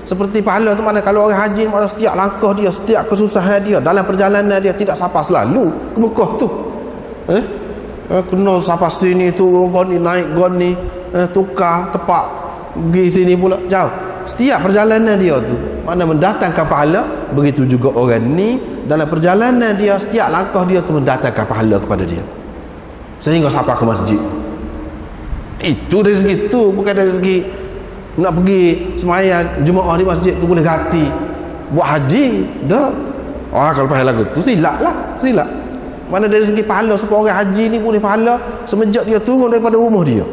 Seperti pahala tu mana kalau orang haji mana setiap langkah dia, setiap kesusahan dia dalam perjalanan dia tidak sampai selalu ke Mekah tu. Kena sampai sini turun gon ni, naik gon ni, tukar tepak pergi sini pula jauh. Setiap perjalanan dia tu mana mendatangkan pahala, begitu juga orang ni dalam perjalanan dia setiap langkah dia tu mendatangkan pahala kepada dia sehingga sampai ke masjid. Itu dari segi tu, bukan dari segi nak pergi sembahyang Jumaat di masjid tu boleh ganti buat haji dah. Kalau pahala lagu tu silap lah, silap. Mana dari segi pahala supaya orang haji ni boleh pahala semenjak dia turun daripada rumah dia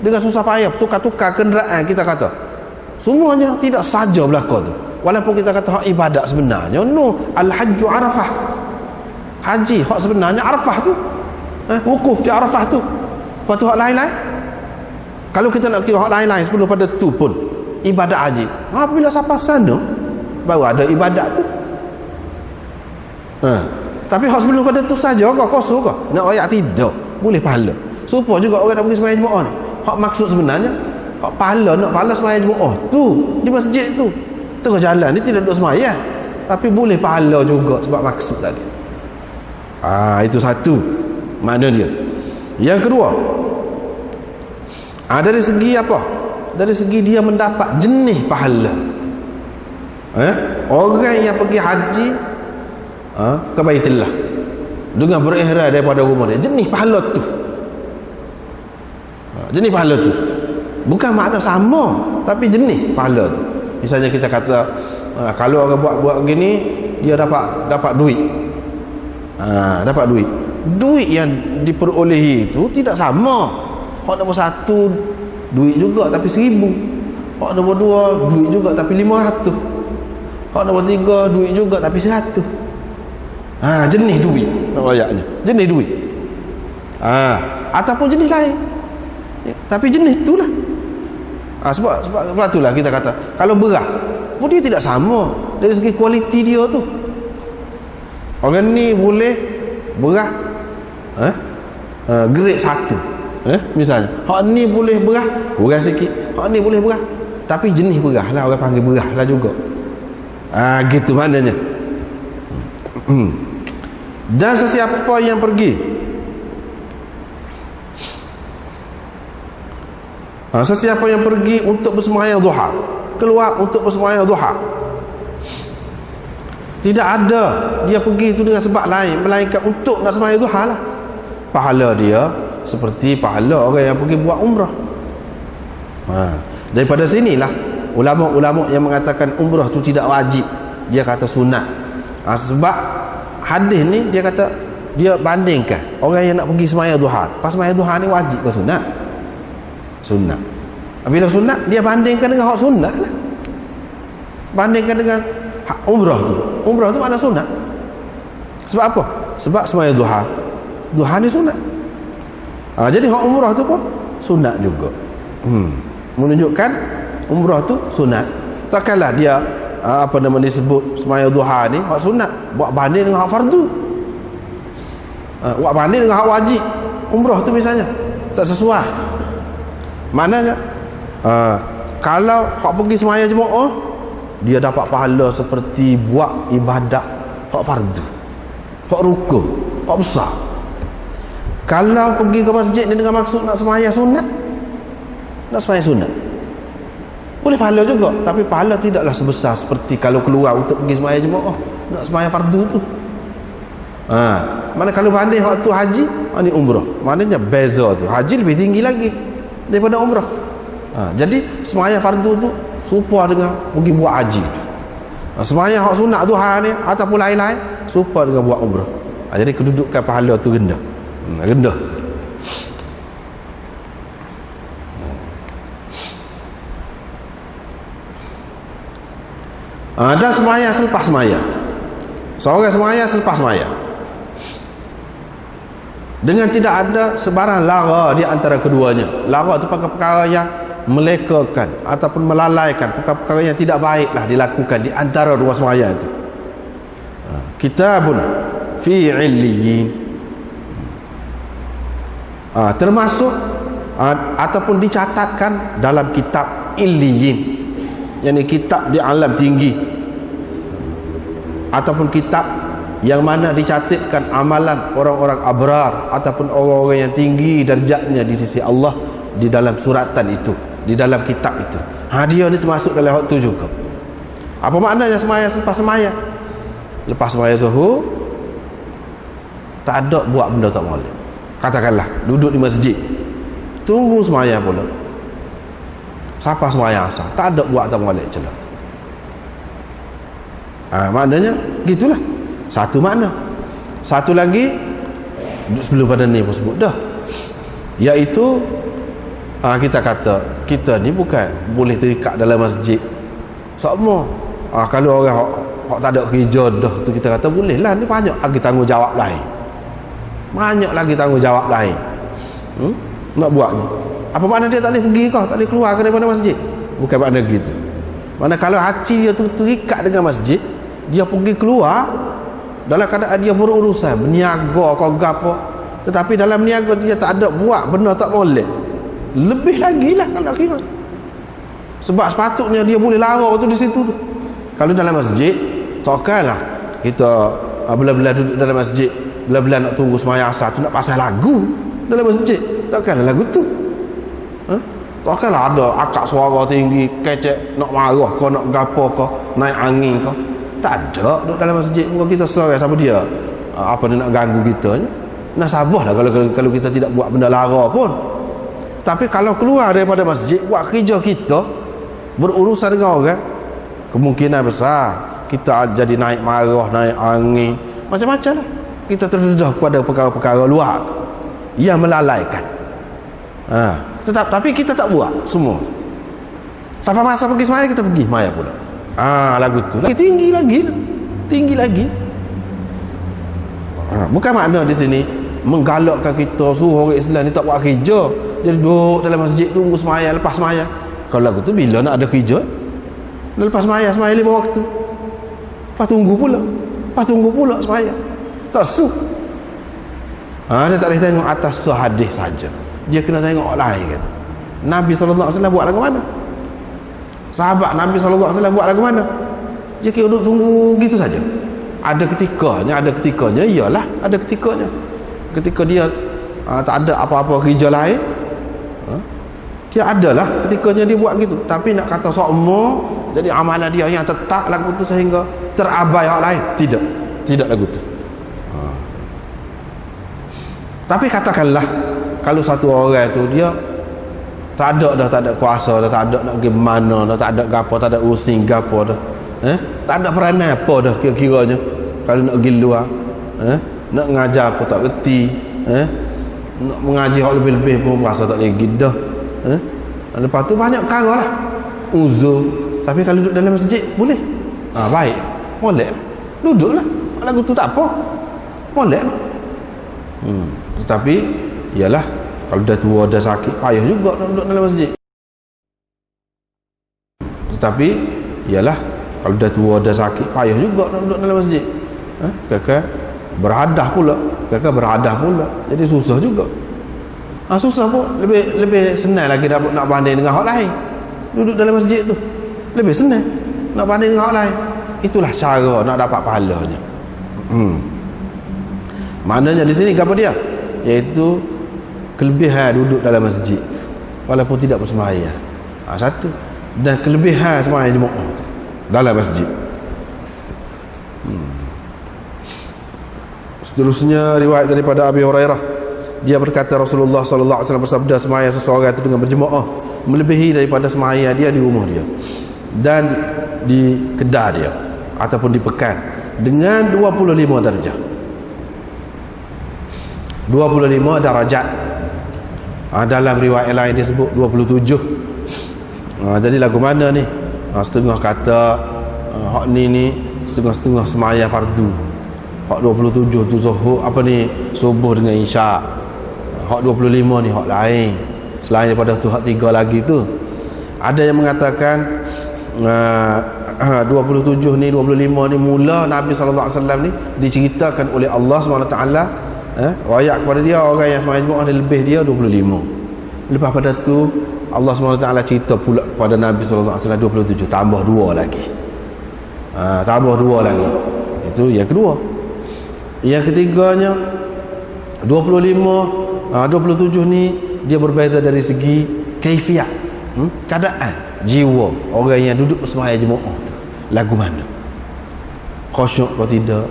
dengan susah payah tukar-tukar kenderaan, kita kata semuanya tidak saja belaka tu. Walaupun kita kata hak ibadat sebenarnya al-hajju arafah, haji hak sebenarnya arafah tu, wukuf di arafah tu. Lepas tu hak lain-lain, kalau kita nak kira hak lain-lain sebelum pada tu pun ibadat haji, bila sampai sana baru ada ibadat tu. Tapi hak sebelum pada tu saja kau kosong kau nak ayat tidak boleh pahala. Supaya juga orang nak pergi sembahyang Jumaat ni, hak maksud sebenarnya hak pahala, nak pahala sembahyang Jumaat tu di masjid tu tengah jalan ni tidak duduk sembahyang, tapi boleh pahala juga sebab maksud tadi. Itu satu makna dia. Yang kedua, dari segi apa? Dari segi dia mendapat jenis pahala. Orang yang pergi haji ke Baitullah dengan berihram daripada rumah dia, jenis pahala tu. Jenis pahala tu bukan makna sama, tapi jenis pahala tu. Misalnya kita kata kalau orang buat gini dia dapat duit. Dapat duit yang diperolehi itu tidak sama. Hak nombor 1 duit juga tapi 1,000. Hak nombor 2 duit juga tapi 500. Hak nombor 3 duit juga tapi 100. Jenis duit nak ayatnya, jenis duit. Ataupun jenis lain, tapi jenis itulah. Sebab itulah kita kata kalau beras pun dia tidak sama dari segi kualiti dia tu. Orang ni boleh beras grade 1, misalnya hak ni boleh beras kurang sikit, hak ni boleh beras tapi jenis beras lah, orang panggil beras lah juga. Gitu maknanya. Dan sesiapa yang pergi sesiapa yang pergi untuk bersembahyang duha, keluar untuk bersembahyang duha, tidak ada dia pergi itu dengan sebab lain melainkan untuk nak sembahyang duha lah, pahala dia seperti pahala orang yang pergi buat umrah. Daripada sinilah ulama-ulama yang mengatakan umrah tu tidak wajib, dia kata sunat. Sebab hadis ni dia kata dia bandingkan orang yang nak pergi sembahyang duha, pas sembahyang duha ni wajib ke sunat? Sunat. Bila sunat dia bandingkan dengan hak sunat lah, bandingkan dengan hak umrah tu. Umrah tu mana sunat? Sebab apa? Sebab sembahyang duha ni sunat. Jadi hak umrah tu pun sunat juga. Menunjukkan umrah tu sunat. Takkanlah dia disebut sembahyang duha ni hak sunat buat banding dengan hak fardu, buat banding dengan hak wajib umrah tu misalnya, tak sesuai. Maknanya kalau hak pergi sembahyang Jumaat dia dapat pahala seperti buat ibadat hak fardu, hak rukun, hak besar. Kalau pergi ke masjid ni dengan maksud nak sembahyang sunat, nak sembahyang sunat, boleh pahala juga, tapi pahala tidaklah sebesar seperti kalau keluar untuk pergi sembahyang Jumaat nak sembahyang fardu tu. Mana kalau banding waktu haji, ni umrah, maknanya beza tu. Haji lebih tinggi lagi daripada umrah. Jadi sembahyang fardu tu serupa dengan pergi buat haji tu. Sembahyang hak sunat duha ni ataupun lain-lain serupa dengan buat umrah. Jadi kedudukan pahala tu rendah. Rendah. Dan sembahyang selepas sembahyang. Seorang sembahyang selepas sembahyang. dengan tidak ada sebarang lara di antara keduanya. Lara itu perkara yang melekakan ataupun melalaikan, perkara yang tidak baiklah dilakukan di antara dua sembahyang itu. Kitabun fi illiyin, termasuk ataupun dicatatkan dalam kitab illiyin, yakni kitab di alam tinggi, ataupun kitab yang mana dicatatkan amalan orang-orang abrar ataupun orang-orang yang tinggi darjatnya di sisi Allah di dalam suratan itu, di dalam kitab itu. Dia ni termasuk dalam hak tu juga. Apa maknanya sembahyang selepas sembahyang? Lepas sembahyang zuhur tak ada buat benda tak molek. Katakanlah duduk di masjid, tunggu sembahyang pula. Siapa sembahyang asar, tak ada buat tak molek celah. Maknanya gitulah. Satu makna. Satu lagi sebelum pada ni pun sebut dah, iaitu kita kata kita ni bukan boleh terikat dalam masjid semua. Kalau orang hok tak ada kerja dah tu kita kata boleh lah, ni banyak lagi tanggungjawab lain, banyak lagi tanggungjawab lain nak buat ni. Apa makna dia tak boleh pergi kau, tak boleh keluar daripada masjid? Bukan makna gitu. Mana kalau hati dia tu terikat dengan masjid, dia pergi keluar dalam keadaan dia berurusan berniaga kau gapo, tetapi dalam niaga dia tak ada buat benda tak molek, lebih lagi lah kalau kira. Sebab sepatutnya dia boleh lara tu di situ tu. Kalau dalam masjid takkanlah kita bila-bila duduk dalam masjid, bila-bila nak tunggu sembahyang asar tu nak pasal lagu dalam masjid. Takkanlah lagu tu. Takkanlah ada akak suara tinggi kecek nak marah kau, nak gapo kau, naik angin kau. Tak ada duduk dalam masjid. Bukan kita seorang siapa dia, apa dia nak ganggu kita ni. Nah sabarlah kalau kita tidak buat benda lara pun. Tapi kalau keluar daripada masjid buat kerja kita, berurusan dengan orang, kemungkinan besar kita jadi naik marah, naik angin, macam-macam lah. Kita terdedah kepada perkara-perkara luar tu yang melalaikan. Tapi kita tak buat semua. Sampai masa pergi semaya kita pergi maya pula. Lagu tu lagi tinggi lagi. Bukan makna di sini menggalakkan kita suruh orang Islam ni tak buat kerja, jadi duduk dalam masjid tunggu semaya, lepas semaya. Kalau lagu tu bila nak ada kerja, lepas semaya 5 waktu, lepas tunggu pula semaya. Tak su. Dia tak boleh tengok atas sehadis saja, dia kena tengok orang lain kata. Nabi SAW buat lagu mana? Sahabat Nabi SAW buat lagu mana? Dia kira duduk tunggu gitu saja. Ada ketikanya, iyalah ada ketikanya. Ketika dia tak ada apa-apa kerja lain, dia adalah ketikanya dia buat gitu. Tapi nak kata semua jadi amalan dia yang tetap lagu tu sehingga terabai orang lain, tidak lagu tu. Tapi katakanlah kalau satu orang tu dia tak ada kuasa dah, tak ada nak pergi mana dah, tak ada gapo, tak ada urusan gapo dah, tak ada peranan apa dah kira-kiranya. Kalau nak pergi luar, nak mengajar apa tak reti, nak mengaji hak lebih-lebih pun rasa tak lagi dah. Lepas tu banyak perkara lah uzur. Tapi kalau duduk dalam masjid boleh, baik, boleh lah, duduklah, lagu tu tak apa, boleh lah. Tetapi ialah kalau dah tua, dah sakit, payah juga nak duduk dalam masjid. Tetapi ialah kalau dah tua, dah sakit, payah juga nak duduk dalam masjid. Kakak beradah pula, jadi susah juga. Susah pun lebih senang lagi nak banding dengan hak lain. Duduk dalam masjid tu lebih senang nak banding dengan hak lain. Itulah cara nak dapat pahalanya. Maknanya di sini apa dia? Iaitu kelebihan duduk dalam masjid tu, walaupun tidak bersembahyang. Satu. Dan kelebihan sembahyang jemaah dalam masjid. Seterusnya riwayat daripada Abi Hurairah, dia berkata Rasulullah sallallahu alaihi wasallam bersabda, sembahyang seseorang itu dengan berjemaah melebihi daripada sembahyang dia di rumah dia dan di kedai dia ataupun di pekan dengan 25 darjah. 25 darajat. Dalam riwayat lain disebut 27. Jadi lagu mana ni? Setengah kata hak ni setengah-setengah sembahyang fardu. Hak 27 tu zuhur subuh dengan isyak. Hak 25 ni hak lain. Selain daripada tu hak 3 lagi tu. Ada yang mengatakan 27 ni 25 ni mula Nabi sallallahu alaihi wasallam ni diceritakan oleh Allah Subhanahu taala wayak kepada dia orang yang sembahyang Jumaat lebih dia 25. Lepas pada tu Allah Subhanahu taala cerita pula kepada Nabi sallallahu alaihi wasallam 27 tambah 2 lagi. Tambah 2 lagi. Itu yang kedua. Yang ketiganya 27 ni dia berbeza dari segi kaifiat, keadaan jiwa orang yang duduk sembahyang Jumaat tu lagu mana, khusyuk atau tidak,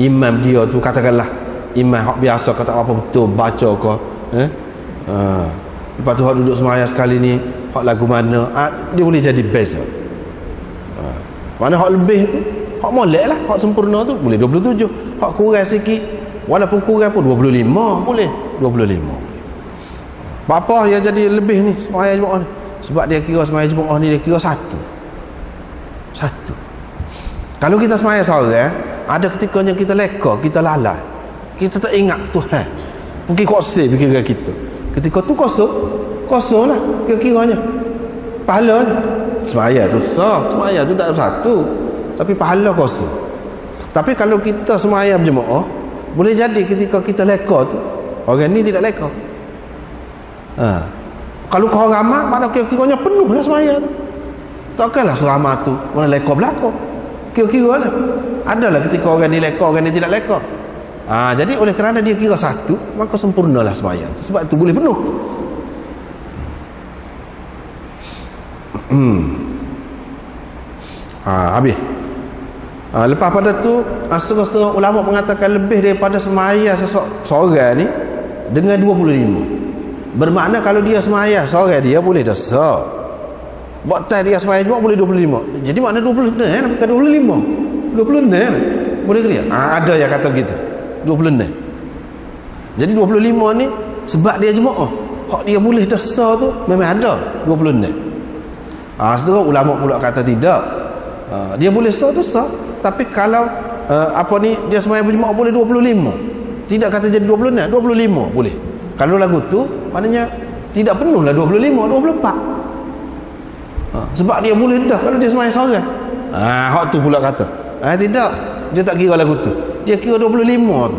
imam dia tu katakanlah imam hak biasa kata apa betul baca ke, lepas tu hak duduk sembahyang sekali ni hak lagu mana, dia boleh jadi beza. Mana hak lebih tu hak molek lah, hak sempurna tu boleh 27, hak kurang sikit walaupun kurang pun 25 boleh 25. Apa yang jadi lebih ni sembahyang Jumaat ni? Sebab dia kira sembahyang Jumaat ni dia kira satu. Kalau kita sembahyang seorang, ada ketikanya kita leka, kita lalai. Kita tak ingat Tuhan. Mungkin kosong fikiran kita. Ketika tu kosong lah kira-kiranya. Pahalanya. Sembahyang tu sah, sembahyang tu tak ada satu. Tapi pahala kosong. Tapi kalau kita sembahyang berjemaah, boleh jadi ketika kita leka tu, orang ni tidak leka. Kalau kau ramai, mana kira-kiranya penuh lah sembahyang tu. Takkanlah seramai tu mana leka belakang. Kira-kira je. Adalah ketika orang ni leka, orang ni tidak leka. Jadi oleh kerana dia kira satu, maka sempurnalah sembahyang tu. Sebab tu boleh penuh. Habis. Lepas pada tu setengah-setengah ulama mengatakan lebih daripada sembahyang seorang ni dengan 25. Bermakna kalau dia sembahyang seorang dia boleh dah sah. Waktu dia sembahyang Jumaat boleh 25. Jadi makna 26 bukan 25. 26 boleh ke dia? Ada yang kata begitu. 26. Jadi 25 ni sebab dia Jumaat. Hak dia boleh dah sah tu memang ada 26. Setengah ulama pula kata tidak. Dia boleh sah tu sah, tapi kalau dia sembahyang Jumaat boleh 25. Tidak kata jadi 26, 25 boleh. Kalau lagu tu maknanya tidak penuhlah 25, 24. Sebab dia boleh dah kalau dia sembahyang seorang. Hak tu pula kata. Tidak. Dia tak kira lagu tu. Dia kira 25 tu.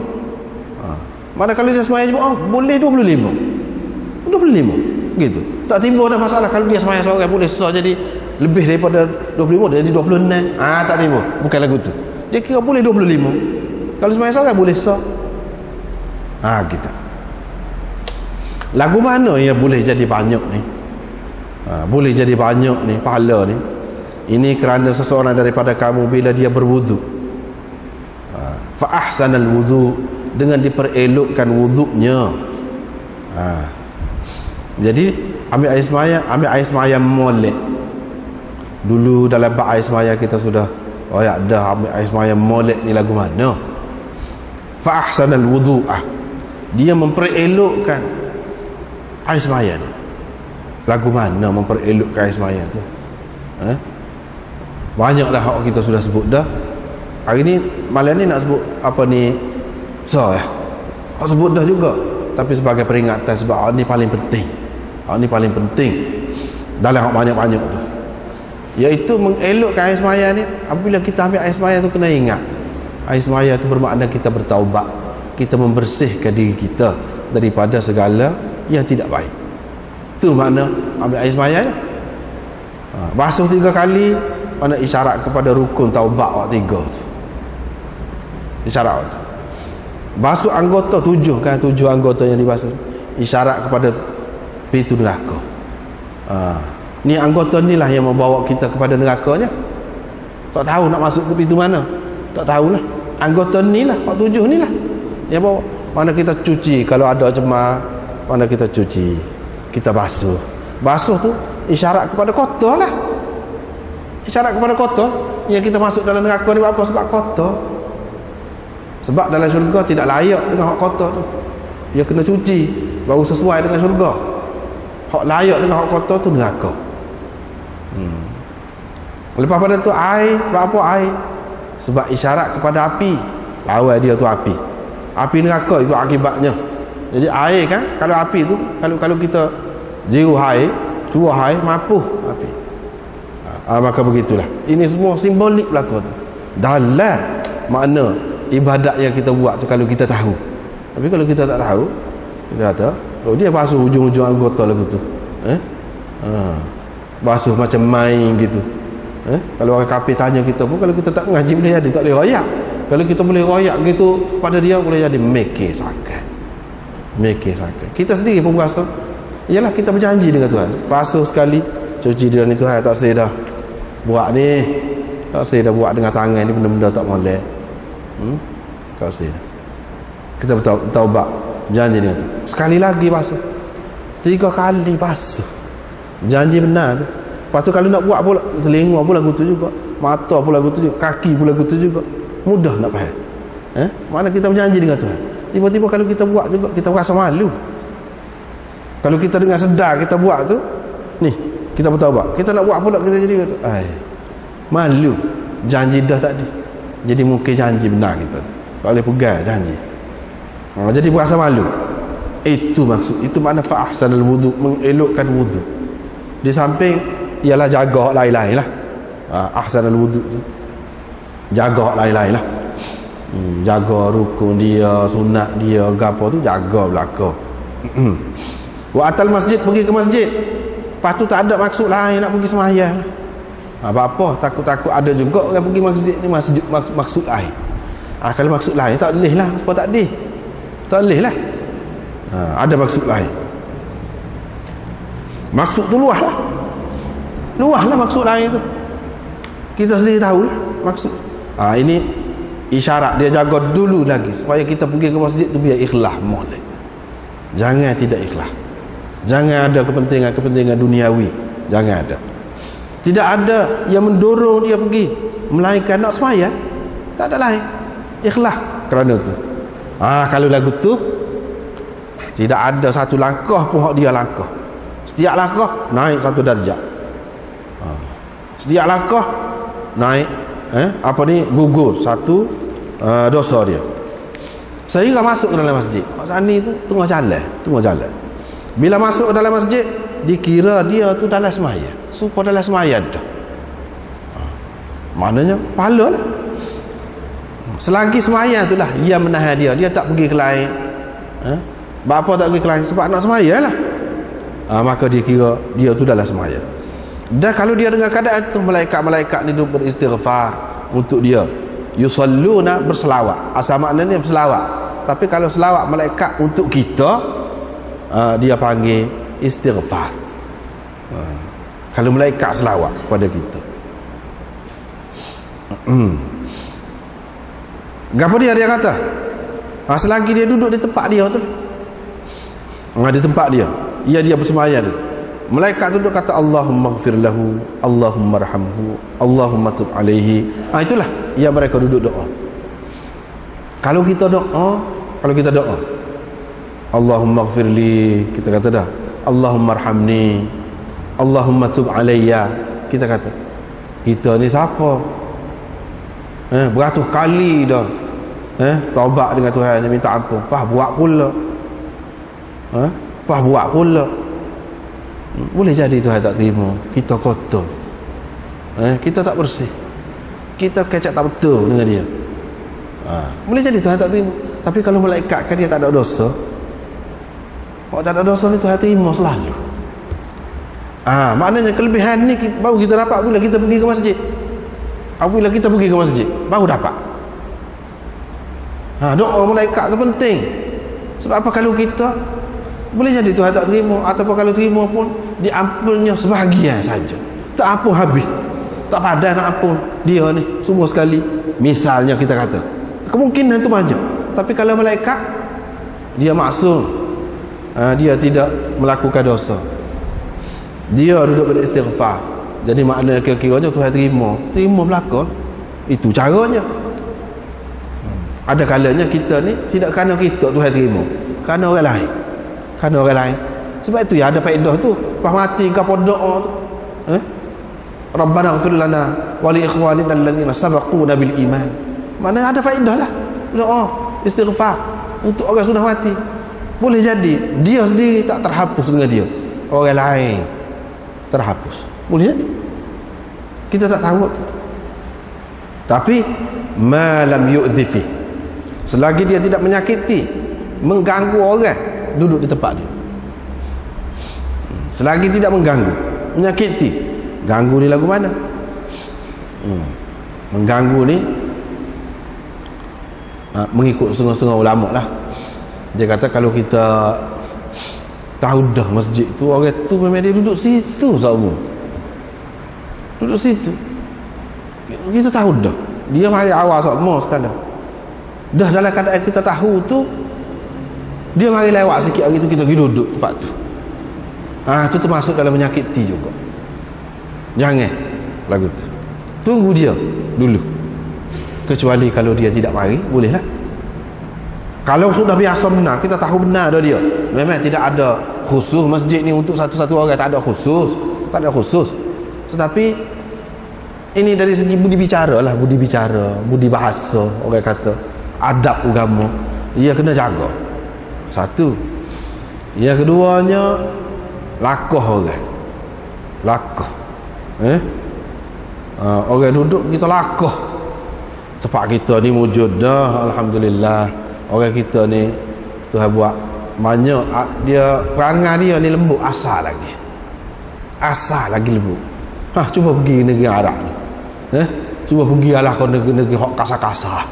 Mana kalau dia sembahyang Jumaat boleh 25. 25. Gitu. Tak timbul dah masalah kalau dia sembahyang seorang boleh sah jadi lebih daripada 25 jadi 26. Tak timbul. Bukan lagu tu. Dia kira boleh 25. Kalau sembahyang seorang boleh sah. Gitu. Lagu mana yang boleh jadi banyak ni? Boleh jadi banyak ni pahala ni. Ini kerana seseorang daripada kamu bila dia berwuduk, fa ahsanal wudu, dengan diperelokkan wuduknya. Jadi ambil air sembahyang molek. Dulu dalam bab air sembahyang kita sudah dah ambil air sembahyang molek ni lagu mana? Fa ahsanal wudu, dia memperelokkan air sembahyang ni. Lagu mana memperelokkan air sembahyang tu? Banyaklah hak kita sudah sebut dah. Hari ni malam ni nak sebut hak sebut dah juga, tapi sebagai peringatan sebab hak ni paling penting. Hak ni paling penting dalam hak banyak-banyak tu, iaitu mengelokkan air sembahyang ni. Apabila kita ambil air sembahyang tu, kena ingat air sembahyang tu bermakna kita bertaubat, kita membersihkan diri kita daripada segala yang tidak baik. Itu makna ambil air sembahyang. Basuh 3 kali mana isyarat kepada rukun taubat awak 3 tu. Isyarat tu. Basuh anggota 7 kan, 7 anggota yang dibasuh. Isyarat kepada pintu neraka. Ni anggota ni lah yang membawa kita kepada nerakanya. Tak tahu nak masuk ke pintu mana. Tak tahulah. Anggota ni lah, 7 ni lah yang bawa. Mana kita cuci kalau ada cemar, mana kita cuci, kita basuh. Basuh tu isyarat kepada kotor lah. Isyarat kepada kotor. Yang kita masuk dalam neraka ni apa? Sebab kotor. Sebab dalam syurga tidak layak dengan hak kotor tu. Dia kena cuci baru sesuai dengan syurga. Hak layak dengan hak kotor tu neraka. Lepas pada tu air, buat apa air? Sebab isyarat kepada api. Lawan dia tu api. Api neraka itu akibatnya. Jadi air kan, kalau api tu kalau kita jiru air, curah air, mapuh api. Maka begitulah. Ini semua simbolik belaka tu. Dalam makna ibadat yang kita buat tu kalau kita tahu. Tapi kalau kita tak tahu, kita kata, oh dia basuh hujung-hujung anggota lagu tu. Basuh macam main gitu. Kalau orang kafir tanya kita pun, kalau kita tak ngaji boleh jadi tak boleh royak. Kalau kita boleh royak gitu pada dia, boleh jadi mikir sakit. Kita sendiri pun berasa, ialah kita berjanji dengan Tuhan, basuh sekali, cuci dia ni Tuhan, tak saya dah buat ni, tak saya dah buat dengan tangan ni, benda-benda tak molek. Tak saya dah. Kita bertaubat, janji dengan tu. Sekali lagi basuh, 3 kali basuh, janji benar tu. Lepas tu kalau nak buat pula, telinga pula lagu tu juga, mata pula lagu tu juga, kaki pula lagu tu juga. Mudah nak faham. Mana kita berjanji dengan Tuhan. Tiba-tiba kalau kita buat juga, kita rasa malu. Kalau kita dengan sedar kita buat tu, ni kita bertaubat, kita nak buat pula, kita jadi malu. Janji dah tadi, jadi mungkin janji benar kita tak boleh pegang janji. Jadi berasa malu. Itu maksud, itu makna fa'ahsanal wudu, mengelokkan wudu. Di samping ialah jaga hak lain-lain lah. Ahsanal wudu tu jaga hak lain-lain lah. Jaga rukun dia, sunat dia, gapo tu jaga belaka. Wa atal masjid, pergi ke masjid. Lepas tu tak ada maksud lain nak pergi sembahyang. Apa takut-takut ada juga orang pergi masjid ni maksud lain. Kalau maksud lain tak boleh lah, sebab tak boleh. Tak boleh lah. Ada maksud lain. Maksud tu luah lah. Luah lah maksud lain tu. Kita sendiri tahu lah maksud. Ini isyarat dia jaga dulu lagi supaya kita pergi ke masjid tu biar ikhlas molek. Jangan tidak ikhlas. Jangan ada kepentingan duniawi. Jangan ada. Tidak ada yang mendorong dia pergi, melainkan nak sembahyang. Tak ada lain. Ikhlas kerana tu. Kalau lagu tu tidak ada satu langkah pun hak dia langkah. Setiap langkah naik satu darjah. Setiap langkah naik gugur satu dosa dia. Sehingga masuk ke dalam masjid. Maksudnya ni tu tengah jalan. Bila masuk ke dalam masjid, dikira dia tu dalam sembahyang. Supaya dalam sembahyang dah. Maknanya pahala lah. Selagi sembahyang tu lah ia menahan dia tak pergi ke lain. Bapa tak pergi ke lain sebab nak sembahyang lah. Maka dia kira dia tu dalam sembahyang. Dan kalau dia dengan keadaan tu, malaikat-malaikat ni duk beristighfar untuk dia. Yusalluna, berselawat. Asal maknanya berselawat. Tapi kalau selawat malaikat untuk kita, dia panggil istighfar. Kalau malaikat selawat kepada kita. Gapo dia kata? Selagi dia duduk di tempat dia tu. Di tempat dia. Dia bersemayam tu. Malaikat tu kata Allahumma ighfir lahu, Allahumma arhamhu, Allahumma tub alaihi. Itulah yang mereka duduk doa. Kalau kita doa Allahumma ighfirli, kita kata dah Allahumma arhamni, Allahumma tub alayya, kita kata kita ni siapa? Beratus kali dah taubat dengan Tuhan, minta ampun, buat pula. Boleh jadi Tuhan tak terima, kita kotor, kita tak bersih, kita kecak tak betul dengan dia. Boleh jadi Tuhan tak terima. Tapi kalau malaikat kan dia tak ada dosa, kalau tak ada dosa ni Tuhan terima selalu. Maknanya kelebihan ni baru kita dapat bila kita pergi ke masjid. Apabila kita pergi ke masjid baru dapat. Doa malaikat tu penting. Sebab apa? Kalau kita boleh jadi Tuhan tak terima, ataupun kalau terima pun diampunnya sebahagian saja, tak ampun habis, tak padan nak ampun dia ni semua sekali. Misalnya kita kata kemungkinan tu banyak. Tapi kalau malaikat dia maksum, dia tidak melakukan dosa, dia duduk beristighfar. Jadi maknanya kira-kiranya Tuhan terima belakang. Itu caranya. Ada kalanya kita ni tidak kerana kita Tuhan terima, kerana orang lain. Sebab itu ya ada faedah tu. Pas mati ke apa doa tu, Rabbana ighfir lana wa li ikhwanina alladhina sabaquna bil iman. Mana ada faedah lah. doa istighfar untuk orang sudah mati. Boleh jadi dia sendiri tak terhapus dengan dia, orang lain terhapus. Boleh jadi. Kita tak tahu. Tapi malam yu'dhifi, selagi dia tidak menyakiti, mengganggu orang duduk di tempat dia, selagi tidak mengganggu, menyakiti. Ganggu ni lagu mana? Mengganggu ni mengikut setengah-setengah ulama lah. Dia kata kalau kita tahu dah masjid tu, orang tu memang dia duduk situ semua, duduk situ, kita tahu dah dia mari awal semua sekarang dah dalam keadaan kita tahu tu, dia mari lewat sikit hari tu kita pergi duduk tempat tu. Tu termasuk dalam menyakiti juga. Jangan lagu tu, tunggu dia dulu, kecuali kalau dia tidak mari, bolehlah. Kalau sudah biasa benar, kita tahu benar dah dia, memang tidak ada khusus masjid ni untuk satu-satu orang, tak ada khusus, tak ada khusus. Tetapi ini dari segi budi bicara lah, budi bicara, budi bahasa, orang kata adab agama, ia kena jaga. Satu. Yang keduanya, lakoh orang, lakoh. Orang duduk kita lakoh. Tempat kita ni wujud dah, alhamdulillah. Orang kita ni Tuhan buat banyak, dia perangai dia ni lembut, asal lagi lembut. Cuba pergi negeri Arab ni, cuba pergi alah kau negeri hok kasar-kasar,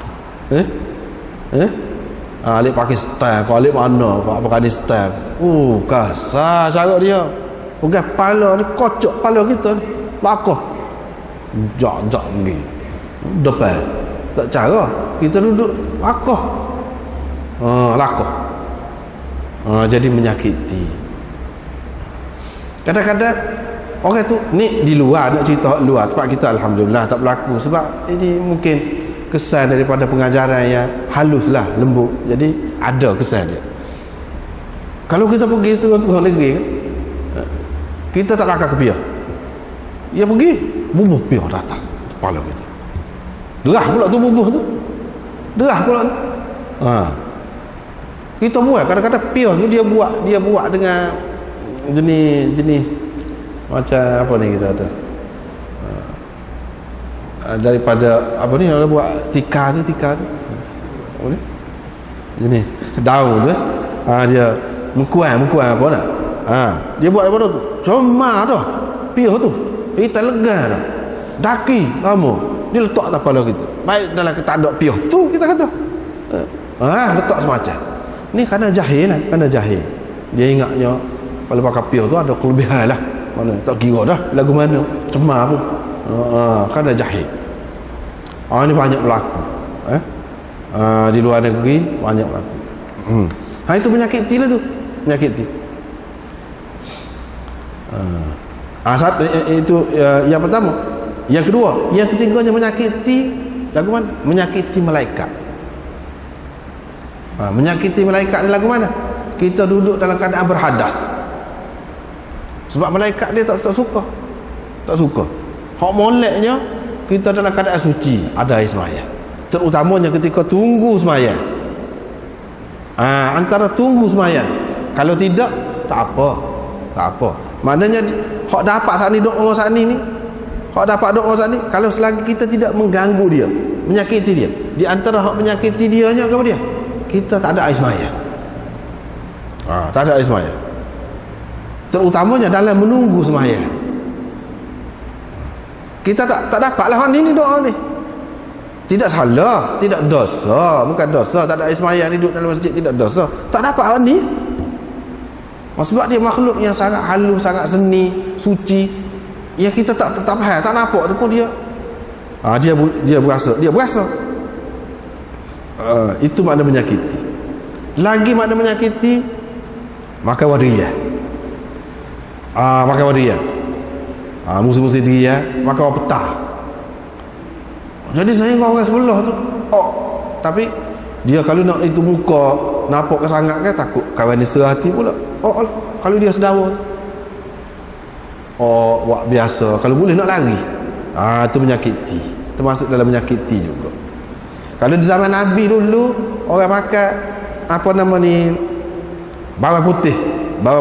alik Pakistan, kau alik mana, kau Afghanistan, kasar cara dia. Bukan kepala ni kocok kepala kita ni, bakah jak pergi depan, tak cara kita duduk bakah. Lakoh. Jadi menyakiti. Kadang-kadang orang tu ni di luar, nak cerita luar, tempat kita alhamdulillah tak berlaku, sebab ini mungkin kesan daripada pengajaran yang halus lah, lembut, jadi ada kesan dia. Kalau kita pergi setengah-tengah negeri, kita tak lakar ke piah, dia pergi bubuh piah datang kepala kita, derah pula tu bubuh tu, derah pula tu. Kita buat kadang-kadang pion tu dia buat dengan jenis macam apa ni kita kata, daripada apa ni orang buat tikar tu apa ni jenis daun tu, dia mengkuang apa nak, dia buat daripada tu cuma tu pion tu kita lega dah daki lama, dia letak atas kepala kita. Baik dalam kita ada pion tu kita kata letak semacam ni, kerana jahil lah, kerana jahil. Dia ingatnya kalau pakai piah tu ada kelebihan lah, mana tak kira dah lagu mana, cemar pun. Kerana jahil. Ini banyak berlaku. Di luar negeri banyak berlaku. Itu menyakiti lah tu, menyakiti. Satu itu yang pertama. Yang kedua, yang ketiganya menyakiti lagu mana? Menyakiti malaikat. Menyakiti malaikat ni lagu mana? Kita duduk dalam keadaan berhadas, sebab malaikat dia tak suka, tak suka. Hak moleknya kita dalam keadaan suci, ada air sembahyang, terutamanya ketika tunggu sembahyang. Antara tunggu sembahyang, kalau tidak tak apa. Maknanya hak dapat saat ni doa saat ni hak dapat doa saat ni, kalau selagi kita tidak mengganggu dia, menyakiti dia, di antara hak menyakiti dia nya apa dia? Kita tak ada air sembahyang. Tak ada air sembahyang, terutamanya dalam menunggu sembahyang. Kita tak dapatlah ni doa ni. Tidak salah, tidak dosa, bukan dosa tak ada air sembahyang, duduk dalam masjid tidak dosa, tak dapat ni. Sebab dia makhluk yang sangat halus, sangat seni, suci, yang kita tak faham, tak nampak tu pun dia dia berasa. Itu makna menyakiti. Lagi makna menyakiti, maka wadiyah. Maka wadiyah. Musim-musim dia, maka petah. Jadi saya dengan orang sebelah tu, tapi dia kalau nak itu muka nampak ke sangat kan, takut kawan dia serah hati pula. Kalau dia sedawa, buat biasa, kalau boleh nak lari. Itu menyakiti, termasuk dalam menyakiti juga. Kalau di zaman Nabi dulu orang pakai apa nama ni, bawang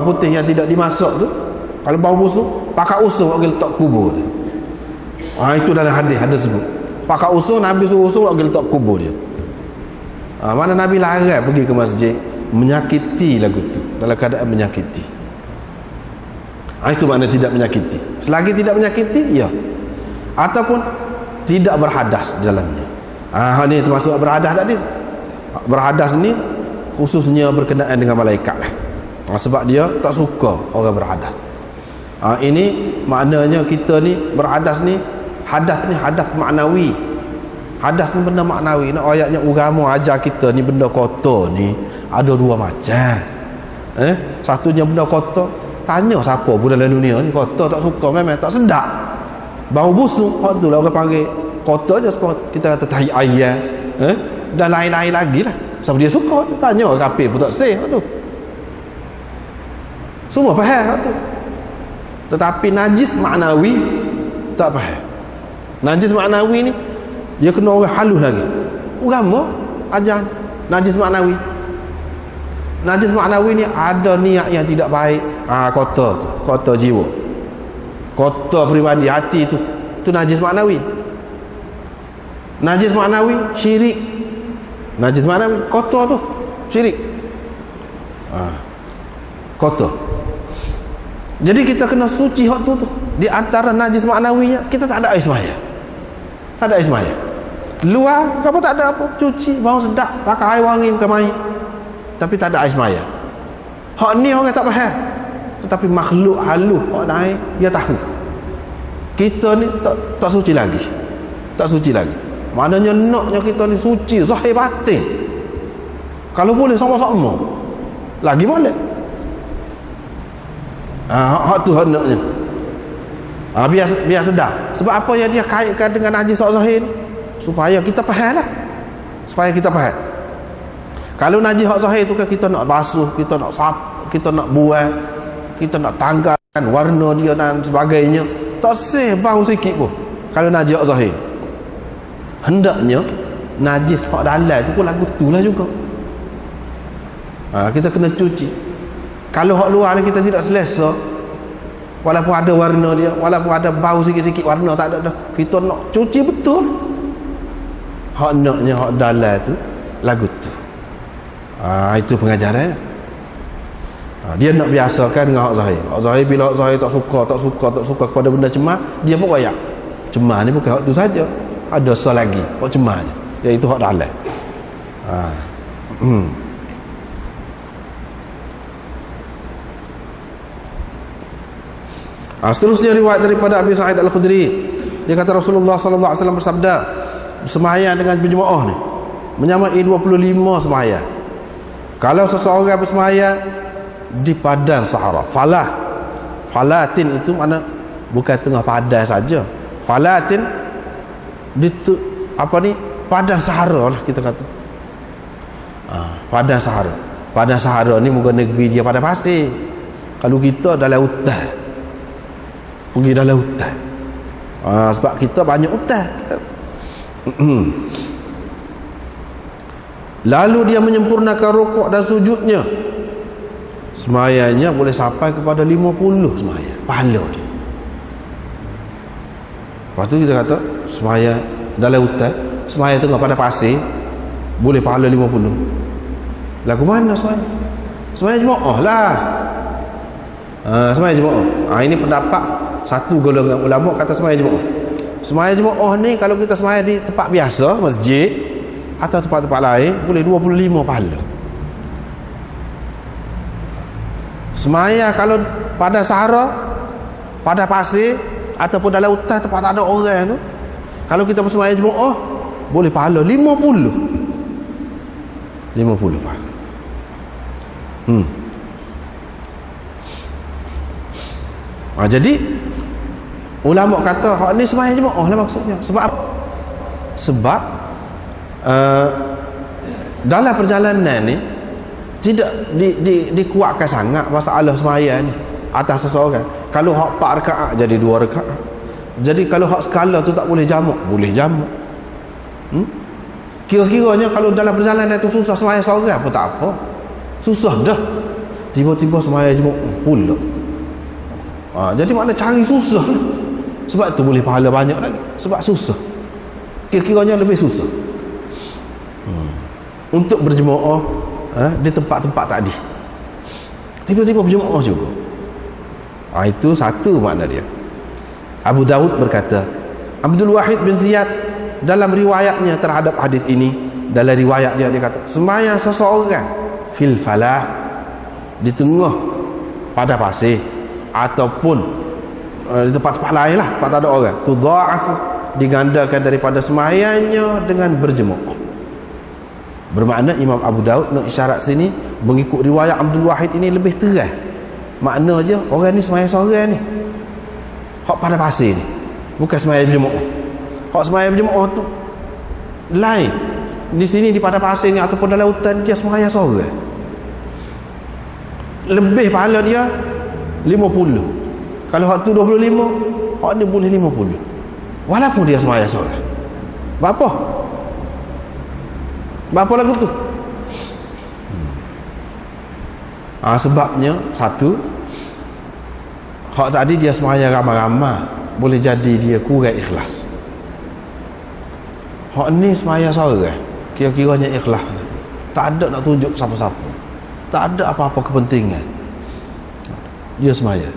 putih yang tidak dimasak tu, kalau bau busuk pakai usung orang letak kubur tu. Itu dalam hadis ada sebut pakai usung. Nabi suruh usung orang letak kubur dia. Mana Nabi larang pergi ke masjid menyakiti lagu tu, dalam keadaan menyakiti. Itu makna tidak menyakiti. Selagi tidak menyakiti, ya. Ataupun tidak berhadas di dalamnya. Ni termasuk berhadas tadi. Berhadas ni khususnya berkenaan dengan malaikat lah. Sebab dia tak suka orang berhadas. Ini maknanya kita ni berhadas ni, hadas ni hadas maknawi. Hadas ni benda maknawi. Ayatnya agama ajar kita ni benda kotor ni ada dua macam. Satunya benda kotor, tanya siapa pun dalam dunia ni kotor tak suka, memang tak sedap, bau busuk. Hak tu lah orang panggil kotor je, sebab kita kata tahi ayam, dan lain-lain lagi lah. Sebab dia suka tu, tanya orang kafir pun tak say tu. Semua faham tu. Tetapi najis maknawi tak faham. Najis maknawi ni dia kena orang halus lagi. Agama ajar najis maknawi. Najis maknawi ni ada niat yang tidak baik. Kotor tu, kotor jiwa, kotor peribadi hati tu najis maknawi. Najis maknawi syirik. Najis maknawi kotor tu syirik. Kotor. Jadi kita kena suci hak tu. Di antara najis maknawinya kita tak ada air sembahyang. Tak ada air sembahyang. Luar apa tak ada apa, cuci bau sedap, pakai air wangi bukan main. Tapi tak ada air sembahyang. Hak ni orang tak faham. Tetapi makhluk halus hak naik dia tahu. Kita ni tak suci lagi. Tak suci lagi. Maknanya naknya kita ni suci zahir batin. Kalau boleh sama-sama lagi boleh. Hak tu hak naknya. Biar sedar. Sebab apa yang dia kaitkan dengan najis zahir, supaya kita faham lah. Supaya kita faham. Kalau najis hak zahir tu kan kita nak basuh, kita nak kita nak buang, kita nak tanggalkan warna dia dan sebagainya, tak seh bau sikit pun. Kalau najis hak zahir, hendaknya najis hak dalam tu pun lagu tu lah juga. Kita kena cuci. Kalau hak luar ni kita tidak selesa, walaupun ada warna dia, walaupun ada bau sikit-sikit warna, tak ada dah, kita nak cuci betul. Hak naknya hak dalam tu lagu tu. Itu pengajaran. Dia nak biasakan dengan hak zahir. Hak zahir, bila hak zahir tak suka kepada benda cemar, dia pun koyak. Cemar ni bukan hak tu saja, ada satu lagi hak cemar je, iaitu hak dalam. Seterusnya riwayat daripada Abi Sa'id Al-Khudri, dia kata Rasulullah sallallahu alaihi wasallam bersabda, sembahyang dengan berjemaah ni menyamai 25 sembahyang. Kalau seseorang bersembahyang di padang sahara, falatin itu mana bukan tengah padang saja. Falatin di padang sahara lah kita kata. Padang sahara. Padang sahara ni bukan negeri dia padang pasir. Kalau kita dalam hutan, pergi dalam hutan. Sebab kita banyak hutan. Lalu dia menyempurnakan rukuk dan sujudnya, sembahyangnya boleh sampai kepada 50 sembahyang pahala dia. Lepas tu kita kata sembahyang dalam hutan, sembahyang tengah pada pasir, boleh pahala 50. Lagu mana sembahyang? Sembahyang jemaah lah. Sembahyang jemaah. Ini pendapat satu golongan ulama kata sembahyang jemaah. Sembahyang jemaah ni kalau kita sembahyang di tempat biasa, masjid atau tempat-tempat lain, boleh 25 pahala. Sembahyang kalau pada sahara, pada pasir ataupun dalam hutan tempat tak ada orang tu, kalau kita bersembahyang jemaah, boleh pahala 50 pahala. Jadi ulama kata hak ni sembahyang jemaah lah maksudnya. Sebab apa? Sebab dalam perjalanan ni tidak dikuatkan sangat masalah sembahyang ni atas seseorang. Kalau hak 4 rakaat jadi 2 rakaat. Jadi kalau hak skala tu tak boleh jamak, boleh jamak. Kira-kiranya kalau dalam perjalanan itu susah semaya seorang pun tak apa. Susah dah. Tiba-tiba semaya Jumaat pula. Jadi makna cari susah. Sebab tu boleh pahala banyak lagi. Sebab susah. Kira-kiranya lebih susah. Untuk berjemaah di tempat-tempat tadi. Tiba-tiba berjemaah juga. Itu satu makna dia. Abu Daud berkata, Abdul Wahid bin Ziyad dalam riwayatnya terhadap hadis ini, dalam riwayat dia kata, sembahyang seseorang fil falah, di tengah pada pasir ataupun di tempat-tempat lain lah, tempat tak ada orang, tudha'afu, digandakan daripada sembahyangnya dengan berjemaah. Bermakna Imam Abu Daud nak isyarat sini mengikut riwayat Abdul Wahid ini lebih terang. Makna aja orang ni sembahyang seorang ni, hak pada pasir ni, bukan sembahyang berjemaah. Hak sembahyang berjemaah tu lain. Di sini di pada pasir ni ataupun dalam hutan, dia sembahyang seorang. Lebih pahala dia 50. Kalau hak tu 25, hak ni boleh 50. Walaupun dia sembahyang seorang. Berapa? Berapa lagu tu? Sebabnya satu, hak tadi dia sembahyang ramai-ramai, boleh jadi dia kurang ikhlas. Hak ni sembahyang seorang, kira-kiranya ikhlas, tak ada nak tunjuk siapa-siapa, tak ada apa-apa kepentingan, dia sembahyang.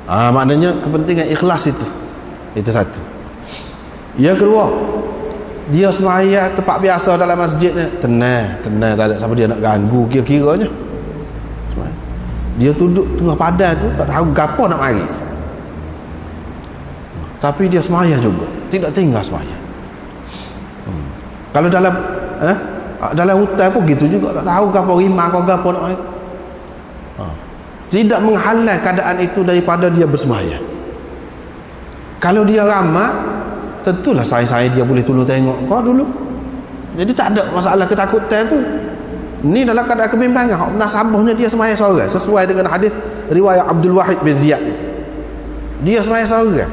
Maknanya kepentingan ikhlas itu satu. Yang kedua, dia sembahyang tempat biasa dalam masjid ni, tenang, tak ada siapa dia nak ganggu, kira-kiranya dia duduk tengah padan tu, tak tahu gapo nak mari, tapi dia sembahyang juga, tidak tinggal sembahyang. Kalau dalam hutan pun gitu juga, tak tahu gapo rimah kau gapo nak mari, tidak menghalang keadaan itu daripada dia bersembahyang. Kalau dia ramai, tentulah saya dia boleh tolong tengok kau dulu, jadi tak ada masalah ketakutan tu. Ni dalam keadaan kebimbangan, nasabahnya dia sembahyang seorang sesuai dengan hadis riwayat Abdul Wahid bin Ziyad itu. Dia sembahyang seorang.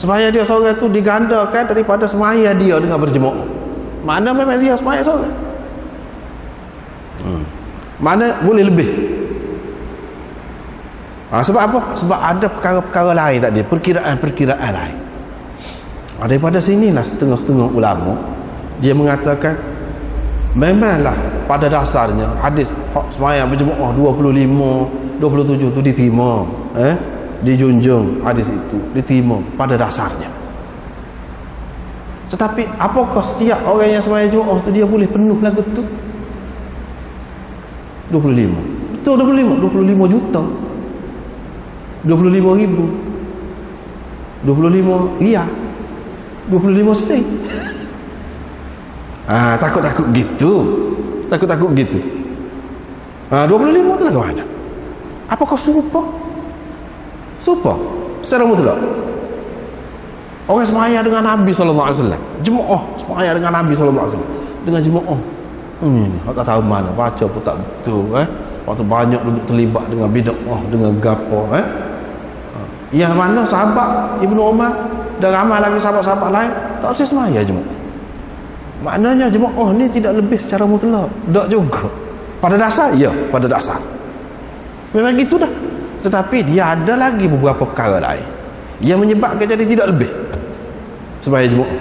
Sembahyang dia seorang tu digandakan daripada sembahyang dia dengan berjemaah. Mana memang dia sembahyang seorang. Mana boleh lebih. Sebab apa? Sebab ada perkara-perkara lain tadi, perkiraan-perkiraan lain. Daripada sinilah setengah-setengah ulama dia mengatakan memanglah pada dasarnya hadis hak sembahyang berjemaah 25, 27 tu diterima, dijunjung hadis itu diterima pada dasarnya. Tetapi apakah setiap orang yang sembahyang jemaah tu dia boleh penuh lagu tu? 25. Betul 25 juta. 25 ribu. 25 riyal. 25 sen. Takut-takut gitu. Takut-takut gitu. 25 tu lah ke mana? Apakah serupa? Serupa? Secara mutlak. Orang sembahyang dengan Nabi SAW. Jemaah sembahyang dengan Nabi SAW. Dengan jemaah. Tak tahu mana. Baca pun tak betul. Waktu banyak duduk terlibat dengan bid'ah, dengan gapo. Yang mana sahabat Ibnu Umar dan ramai lagi sahabat-sahabat lain tak usah sembahyang jemaah. Maknanya jemaah ni tidak lebih secara mutlak. Tak juga. Pada dasar, ya, pada dasar. Memang gitu dah. Tetapi dia ada lagi beberapa perkara lain yang menyebabkan jadi tidak lebih sembahyang jemaah.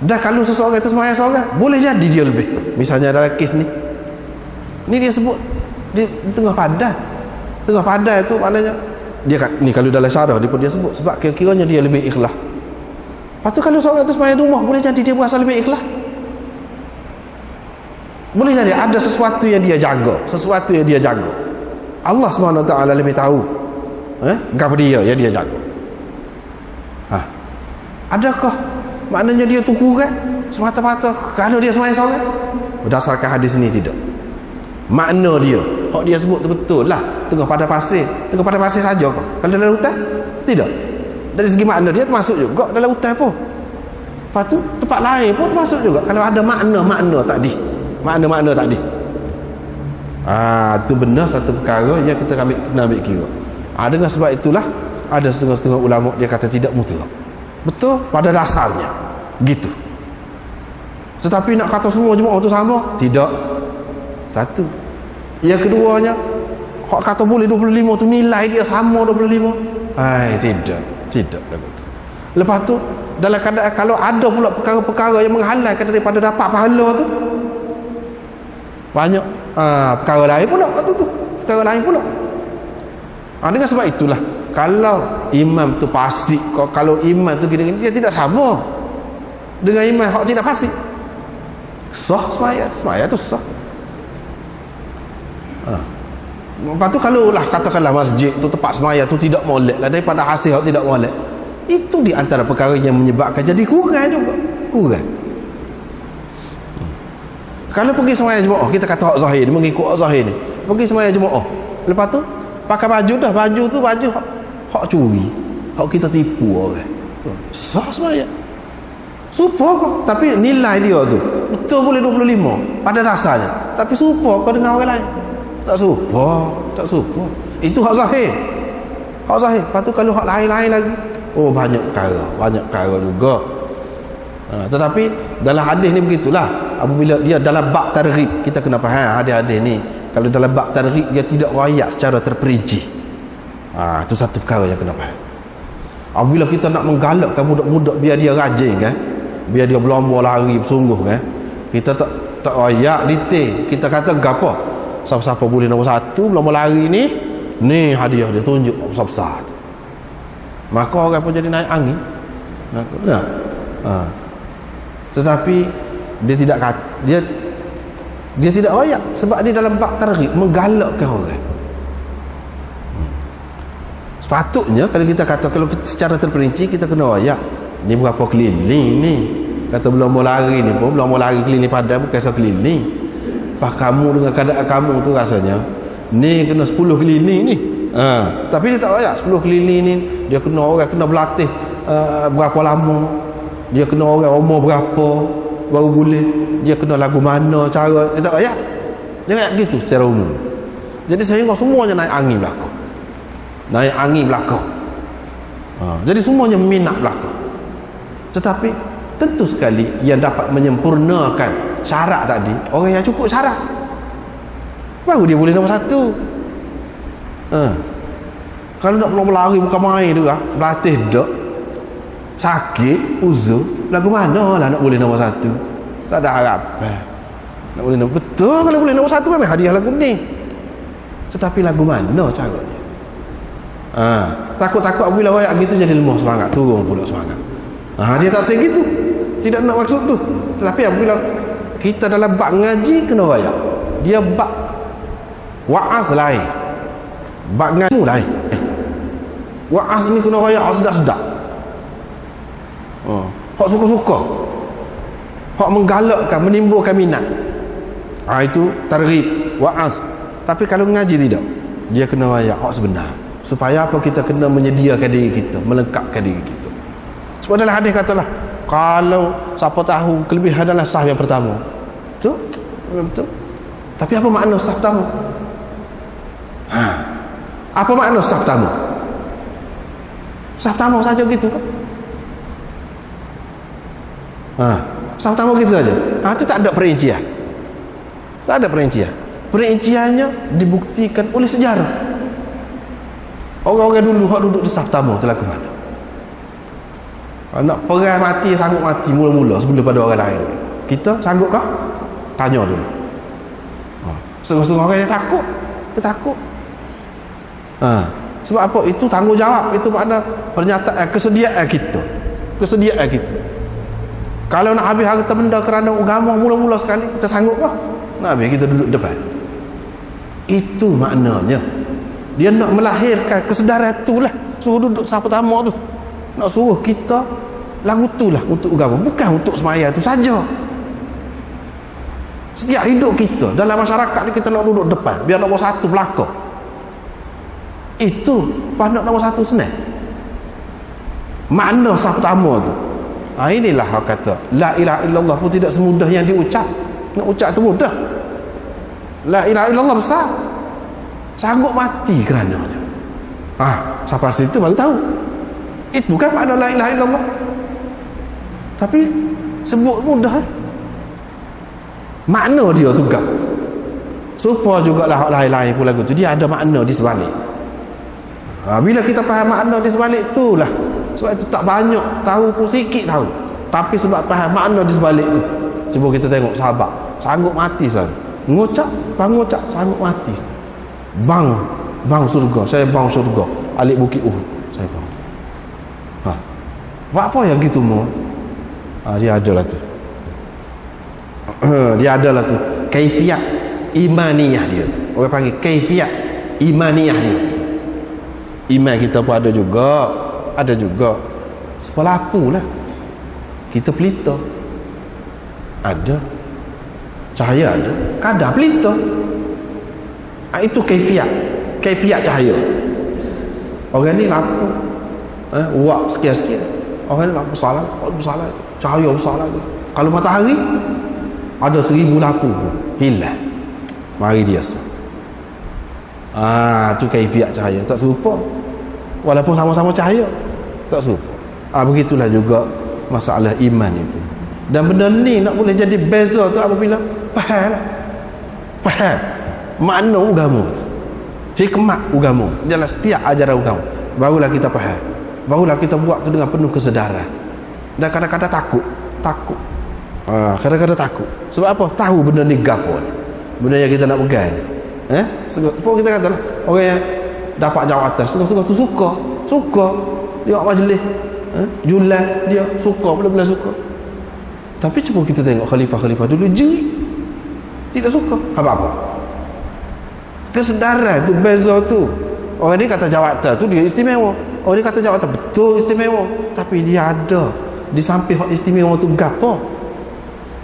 Dah kalau seseorang itu sembahyang seorang, boleh jadi dia lebih. Misalnya dalam kes ni. Ni dia sebut di tengah padan. Tengah padan itu maknanya dia kata, ni kalau dalam syarah dia sebut sebab kira-kiranya dia lebih ikhlas. Lepas tu kalau seorang itu sembahyang rumah, boleh jadi dia berasa lebih ikhlas. Boleh jadi ada sesuatu yang dia jaga, sesuatu yang dia jaga. Allah SWT lebih tahu kepada dia yang dia jaga. Adakah maknanya dia tu kurang semata-mata kalau dia sembahyang seorang? Berdasarkan hadis ini tidak. Makna dia, hak dia sebut tu betul lah, tengah pada pasir saja kau. Kalau dalam hutan, tidak. Dari segi makna dia termasuk juga dalam hutan pun. Lepas tu tempat lain pun termasuk juga kalau ada makna-makna tadi. Makna-makna tadi. Itu benar satu perkara yang kita kena ambil kira. Dengan sebab itulah ada setengah-setengah ulama dia kata tidak mutlak. Betul pada dasarnya gitu. Tetapi nak kata semua jemaah tu sama, tidak. Satu. Yang keduanya, hak kata boleh 25 tu nilai dia sama 25. Tidak. Tidak begitu. Lepas tu dalam keadaan kalau ada pula perkara-perkara yang menghalalkan daripada dapat pahala tu, banyak perkara lain pula tu. Perkara lain pula. Dengan sebab itulah kalau imam tu fasik, kalau imam tu gini-gini, dia tidak sama dengan imam hak tidak fasik. Sah semaya tu sah. Lepas tu kalau lah katakanlah masjid tu tempat semaya tu tidak molek lah, daripada hasil hak tidak molek, itu di antara perkara yang menyebabkan jadi kurang juga. Kurang. Kalau pergi semaya jemaah, kita kata hak zahir, mengikut hak zahir ni, pergi semaya jemaah, lepas tu pakai baju dah, baju tu baju hak curi, hak kita tipu orang, sah semaya supaya kau, tapi nilai dia tu betul boleh 25 pada dasarnya, tapi supaya kau dengan orang lain tak supaya. Itu hak zahir. Lepas tu kalau hak lain-lain lagi, banyak perkara juga. Tetapi dalam hadis ni begitulah, apabila dia dalam bab targhib, kita kena faham hadis-hadis ni. Kalau dalam bab targhib dia tidak riwayat secara terperinci, itu satu perkara yang kena faham. Apabila kita nak menggalakkan budak-budak biar dia rajin kan, biar dia berlomba lari bersungguh kan, kita tak riwayat detail. Kita kata gapo, siapa-siapa boleh nombor 1 berlomba lari ni hadiah dia tunjuk besar-besar tu, maka orang pun jadi naik angin. Tetapi dia tidak dia tidak royak, sebab dia dalam bab targhib menggalakkan orang. Sepatutnya kalau kita kata, kalau secara terperinci kita kena royak, ni berapa keliling ni, kata berlomba lari ni pun berlomba lari keliling padang, bukan sekeliling. Pas kamu dengan keadaan kamu tu rasanya ni kena 10 keliling ni, tapi dia tak royak 10 keliling ni, dia kena orang kena berlatih berapa lama, dia kena orang umur berapa baru boleh, dia kena lagu mana, cara, dia tak royak. Dia royak gitu secara umum. Jadi sehingga semuanya naik angin belakang. Jadi semuanya minat belakang. Tetapi tentu sekali yang dapat menyempurnakan syarat tadi, orang yang cukup syarat, baru dia boleh nombor 1. Kalau nak berlari bukan main tu lah, berlatih dak, sakit, uzur, lagu mana lah nak boleh nombor 1? Tak ada harapan nak boleh nombor. Betul, kalau boleh nombor 1 memang hadiah lagu ni, tetapi lagu mana caranya? Takut-takut apabila royak gitu jadi lemah semangat, turun pula semangat. Dia tak say gitu, tidak nak maksud tu. Tetapi apabila kita dalam bab ngaji kena royak, dia bab wa'az lain, bab ngaji lain. Wa'az ni kena royak sedap-sedap, hak suka-suka, hak menggalakkan, menimbulkan minat. Itu targhib, wa'az. Tapi kalau ngaji tidak, dia kena royak hak sebenar. Supaya apa? Kita kena menyediakan diri kita, melengkapkan diri kita. Sebab dalam hadis katalah, kalau siapa tahu kelebihan adalah saf yang pertama. Betul. Tapi apa makna saf pertama? Apa makna saf pertama? Saf pertama saja gitu kan? Saf pertama gitu saja. Itu tak ada perincian. Tak ada perincian. Perinciannya dibuktikan oleh sejarah. Orang-orang dulu hak duduk di saf pertama telah ke mana? Nak perang mati, sanggup mati mula-mula sebelum pada orang lain. Kita sanggup kah? Tanya dulu. Setengah-setengah orang yang takut. Dia takut. Sebab apa? Itu tanggungjawab. Itu makna pernyataan kesediaan kita. Kesediaan kita. Kalau nak habis harta benda kerana agama mula-mula sekali, kita sanggup kah? Nak habis kita duduk depan. Itu maknanya. Dia nak melahirkan kesedaran itulah, suruh duduk saf pertama tu, nak suruh kita lagu itulah untuk agama, bukan untuk semaya tu saja. Setiap hidup kita dalam masyarakat ni kita nak duduk depan, biar nombor 1 belakang. Itu nak nombor 1 senang. Makna saf pertama tu, inilah hak kata la ilaha illallah pun tidak semudah yang diucap. Nak ucap tu mudah, la ilaha illallah besar, sanggup mati kerananya. Sampai situ baru tahu itu kan makna la ilaha illallah. Tapi sebut mudah, Makna dia tu gap. Supaya jugalah hak lain-lain pun lagu tu dia ada makna di sebalik. Bila kita faham makna di sebalik tu lah, sebab itu tak banyak tahu pun, sikit tahu, tapi sebab faham makna di sebalik tu. Cuba kita tengok sahabat sanggup mati selalu ngucap, sanggup mati, bang surga, saya bang surga, alik bukit Uhud, saya bang. Buat apa yang gitu mau? Dia adalah tu. Dia adalah tu kaifiyat imaniyah dia tu. Orang panggil kaifiyat imaniyah dia tu. Iman kita pun ada juga sepelapu lah. Kita pelita ada, cahaya ada, kadar pelita. Itu kaifiyat cahaya. Orang ni lampu uap sekian-sekian, orang ni lampu salah, cahaya besar lagi. Kalau matahari ada 1000 lampu pun hilang, mari dia sah. Tu kaifiyat cahaya, tak serupa. Walaupun sama-sama cahaya, tak serupa. Begitulah juga masalah iman itu. Dan benda ni nak boleh jadi beza tu apabila faham makna agama, hikmat agama dalam setiap ajaran agama, barulah kita faham, barulah kita buat tu dengan penuh kesedaran. Dan kadang-kadang takut kadang-kadang takut. Sebab apa? Tahu benda ni gapo ni, benda yang kita nak pegang ni. Sebab kita kata orang yang dapat jawatan suka dia majlis, jual dia suka, benar-benar suka. Tapi cuba kita tengok khalifah dulu jerit, tidak suka. Apa-apa kesedaran tu, beza tu. Orang ni kata jawatan tu dia istimewa, orang ni kata jawatan betul istimewa, tapi dia ada di samping hak istimewa tu gapo,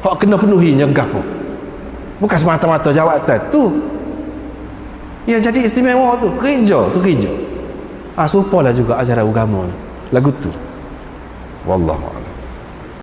hak kena penuhinya gapo. Bukan semata-mata jawatan tu yang jadi istimewa tu, kerja. Supalah juga ajaran agama ni lagu tu. Wallahu a'lam.